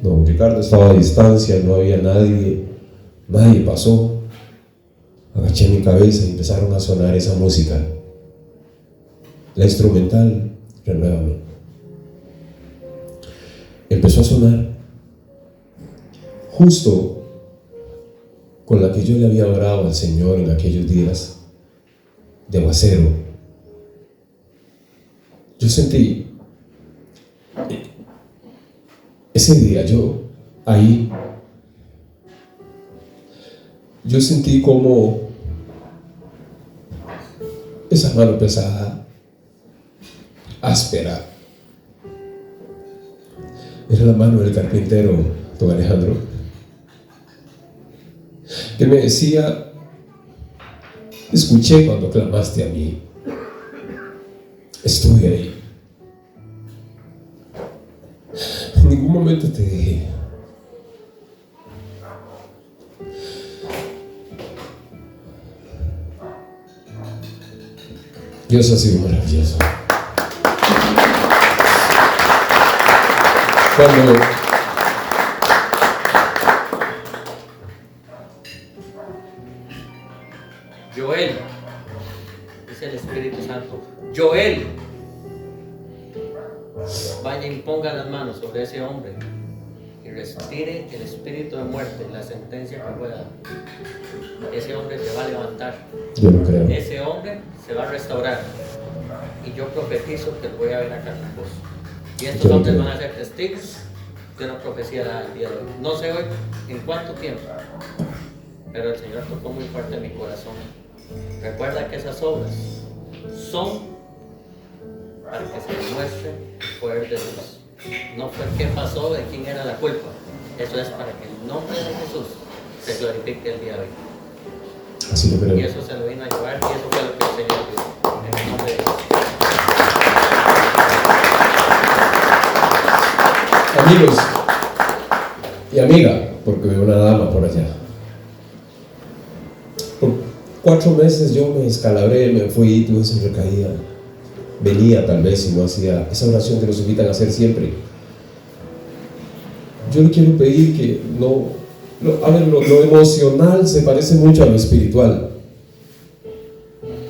S6: No, Ricardo estaba a distancia, no había nadie pasó. Agaché mi cabeza y empezaron a sonar esa música, la instrumental, Renuévame. Empezó a sonar justo con la que yo le había orado al Señor en aquellos días de aguacero. Yo sentí ese día, yo sentí como esa mano pesada, áspera, era la mano del carpintero, don Alejandro, que me decía, escuché cuando clamaste a mí, estuve ahí, en ningún momento te dejé. Dios ha sido maravilloso. Cuando
S1: Joel, dice el Espíritu Santo, Joel, vaya y ponga las manos sobre ese hombre y respire el espíritu de muerte, la sentencia que pueda. Ese hombre se va a levantar.
S6: yo lo creo.
S1: Ese hombre se va a restaurar. Y yo profetizo que lo voy a ver acá con vos. Y estos hombres van a ser testigos de una profecía dada el día de hoy. No sé hoy en cuánto tiempo, pero el Señor tocó muy fuerte en mi corazón. Recuerda que esas obras son para que se demuestre el poder de Dios. No fue qué pasó, de quién era la culpa. Eso es para que el nombre de Jesús se glorifique el día de hoy.
S6: Así lo creo.
S1: Y eso se lo vino a llevar y eso fue lo que el Señor dijo. En el nombre de Dios.
S6: Amigos y amiga, porque veo una dama por allá. Por 4 meses yo me descalabré, me fui, tuve esa recaída. Venía tal vez y no hacía esa oración que nos invitan a hacer siempre. Yo le quiero pedir que lo emocional se parece mucho a lo espiritual.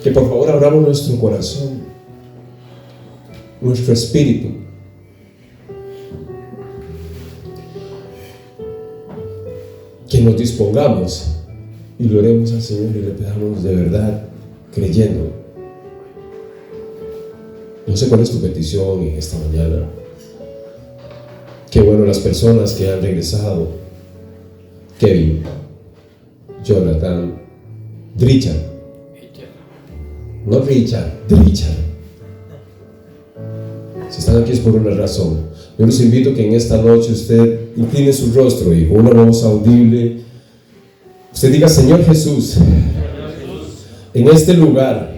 S6: Que por favor abramos nuestro corazón, nuestro espíritu. Que nos dispongamos y lo oremos al Señor y le pedamos de verdad, creyendo. No sé cuál es tu petición en esta mañana. Qué bueno las personas que han regresado. Kevin, Jonathan, Richard. No Richard, Richard. Si están aquí es por una razón. Yo los invito a que en esta noche usted incline su rostro y con una voz audible usted diga: Señor Jesús, en este lugar,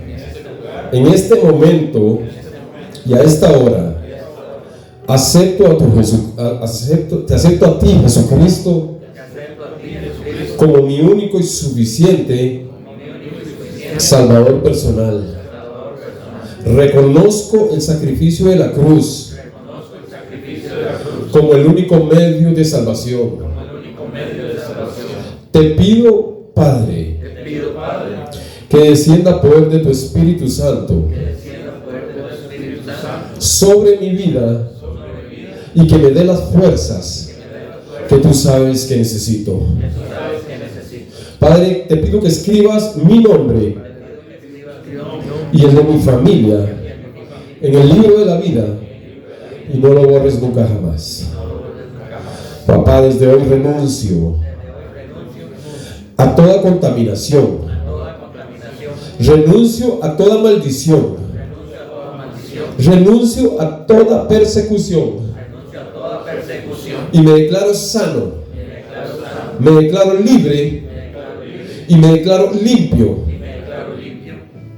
S6: en este momento y a esta hora, te acepto a ti, Jesucristo, como mi único y suficiente Salvador personal. Reconozco el sacrificio de la cruz como el único medio de salvación. Te pido, Padre, que descienda poder de tu Espíritu Santo sobre mi vida y que me dé las fuerzas que tú sabes que necesito. Padre, te pido que escribas mi nombre y el de mi familia en el libro de la vida y no lo borres nunca jamás. Papá, desde hoy renuncio a toda contaminación, renuncio a toda maldición, renuncio a toda persecución y me declaro sano, me declaro libre y me declaro limpio.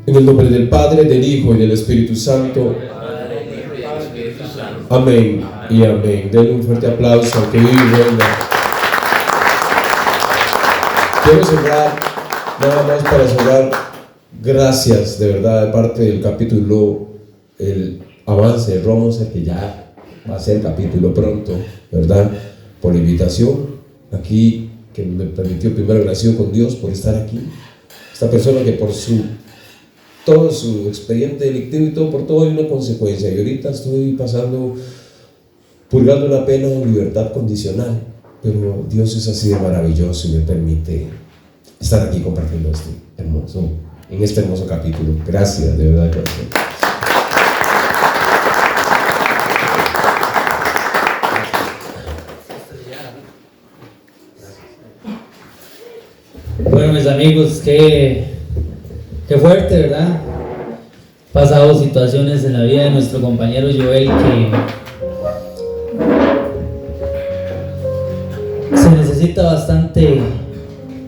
S6: En el nombre del Padre, del Hijo y del Espíritu Santo. Amén y amén. Denle un fuerte aplauso al que vive y reina. Quiero cerrar, nada más para cerrar, gracias de verdad de parte del capítulo, el avance de Romos, que ya va a ser capítulo pronto, ¿verdad? Por la invitación aquí, que me permitió primero agradecido con Dios por estar aquí. Esta persona que por todo su expediente delictivo y todo, por todo hay una consecuencia. Y ahorita estoy purgando una pena en libertad condicional. Pero Dios es así de maravilloso y me permite estar aquí compartiendo en este hermoso capítulo. Gracias, de verdad, corazón.
S2: Bueno, mis amigos, qué fuerte, ¿verdad? Pasado situaciones en la vida de nuestro compañero Joel que se necesita bastante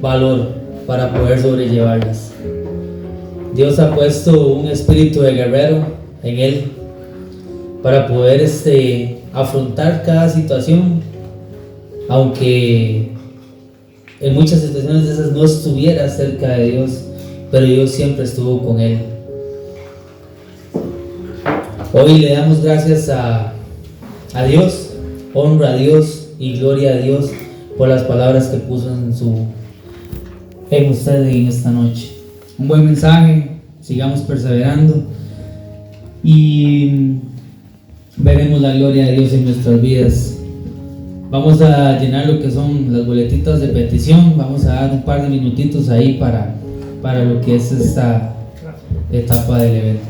S2: valor para poder sobrellevarlas. Dios ha puesto un espíritu de guerrero en él para poder afrontar cada situación, aunque en muchas situaciones de esas no estuviera cerca de Dios, pero Dios siempre estuvo con él. Hoy le damos gracias a Dios, honra a Dios y gloria a Dios por las palabras que puso en usted en esta noche. Un buen mensaje, sigamos perseverando y veremos la gloria de Dios en nuestras vidas. Vamos a llenar lo que son las boletitas de petición, vamos a dar un par de minutitos ahí para lo que es esta etapa del evento.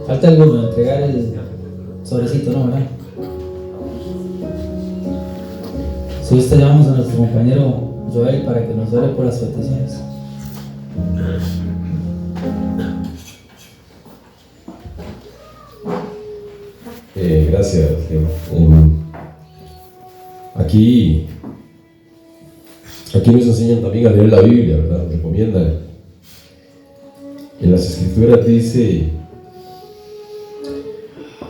S2: Falta alguno, entregar el sobrecito, ¿no? ¿Verdad? Si usted llamamos a nuestro compañero Joel para que nos ore por las peticiones.
S6: Gracias. Aquí nos enseñan también a leer la Biblia, ¿verdad? Nos recomiendan. En las Escrituras dice: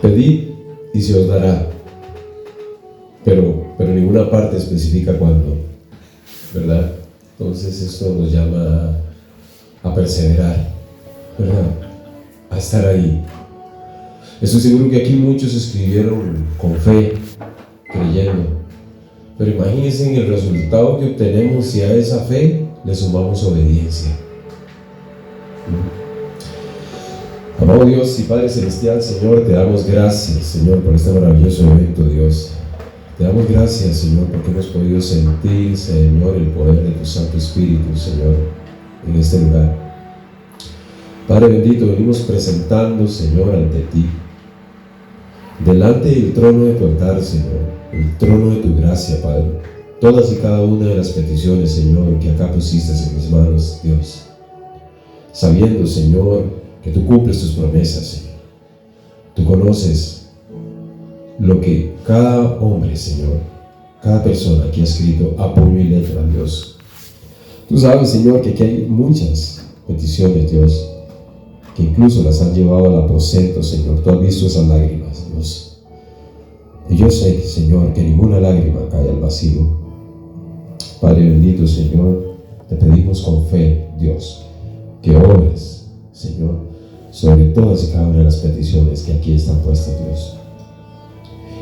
S6: pedid y se os dará. Pero pero en ninguna parte especifica cuándo, ¿verdad? Entonces esto nos llama a perseverar, ¿verdad? A estar ahí. Estoy seguro que aquí muchos escribieron con fe, creyendo, pero imagínense en el resultado que obtenemos si a esa fe le sumamos obediencia. Amado Dios y Padre Celestial, Señor, te damos gracias, Señor, por este maravilloso evento, Dios. Te damos gracias, Señor, porque hemos podido sentir, Señor, el poder de tu Santo Espíritu, Señor, en este lugar. Padre bendito, venimos presentando, Señor, ante ti, delante del trono de tu altar, Señor, el trono de tu gracia, Padre, todas y cada una de las peticiones, Señor, que acá pusiste en mis manos, Dios, sabiendo, Señor, que tú cumples tus promesas, Señor. Tú conoces lo que cada hombre, Señor, cada persona que ha escrito a puño y letra, Dios. Tú sabes, Señor, que aquí hay muchas peticiones, Dios, que incluso las han llevado al aposento, Señor. Tú has visto esas lágrimas, Dios. Y yo sé, Señor, que ninguna lágrima cae al vacío. Padre bendito, Señor, te pedimos con fe, Dios, que obres, Señor, sobre todas y cada una de las peticiones que aquí están puestas, Dios.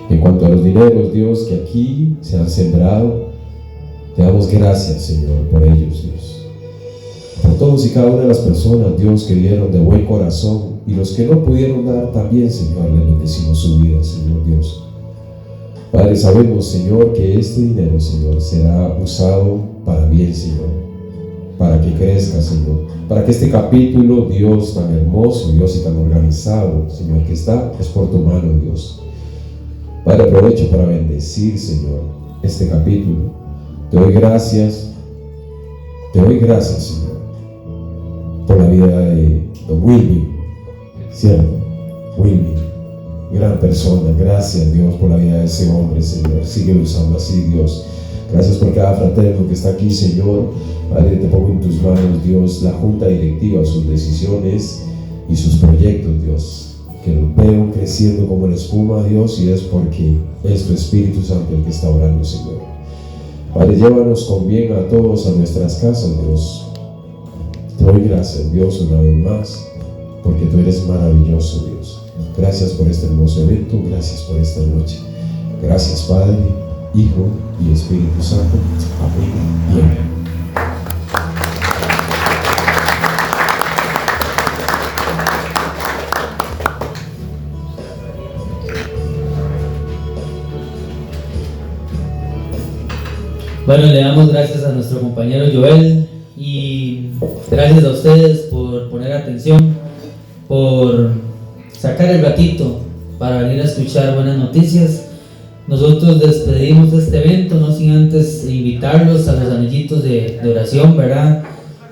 S6: En cuanto a los dineros, Dios, que aquí se han sembrado, te damos gracias, Señor, por ellos, Dios. Por todos y cada una de las personas, Dios, que dieron de buen corazón, y los que no pudieron dar también, Señor, les bendecimos su vida, Señor Dios. Padre, sabemos, Señor, que este dinero, Señor, será usado para bien, Señor, para que crezca, Señor, para que este capítulo, Dios, tan hermoso, Dios, y tan organizado, Señor, que está, es por tu mano, Dios. Padre, aprovecho para bendecir, Señor, este capítulo. Te doy gracias, Señor, por la vida de Don Wilmy, ¿cierto? Wilmy, gran persona. Gracias, Dios, por la vida de ese hombre, Señor. Sigue usando así, Dios. Gracias por cada fraterno que está aquí, Señor. Padre, te pongo en tus manos, Dios, la junta directiva, sus decisiones y sus proyectos, Dios, que los veo creciendo como la espuma, Dios, y es porque es tu Espíritu Santo el que está orando, Señor. Padre, llévanos con bien a todos a nuestras casas, Dios. Te doy gracias, Dios, una vez más, porque tú eres maravilloso, Dios. Gracias por este hermoso evento, gracias por esta noche. Gracias, Padre, Hijo y Espíritu Santo. Amén y amén.
S2: Bueno, le damos gracias a nuestro compañero Joel y gracias a ustedes por poner atención, por sacar el ratito para venir a escuchar buenas noticias. Nosotros despedimos este evento, no sin antes invitarlos a los anillitos de oración, ¿verdad?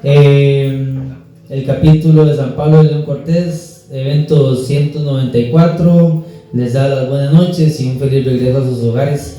S2: El capítulo de San Pablo de León Cortés, evento 194, les da las buenas noches y un feliz regreso a sus hogares.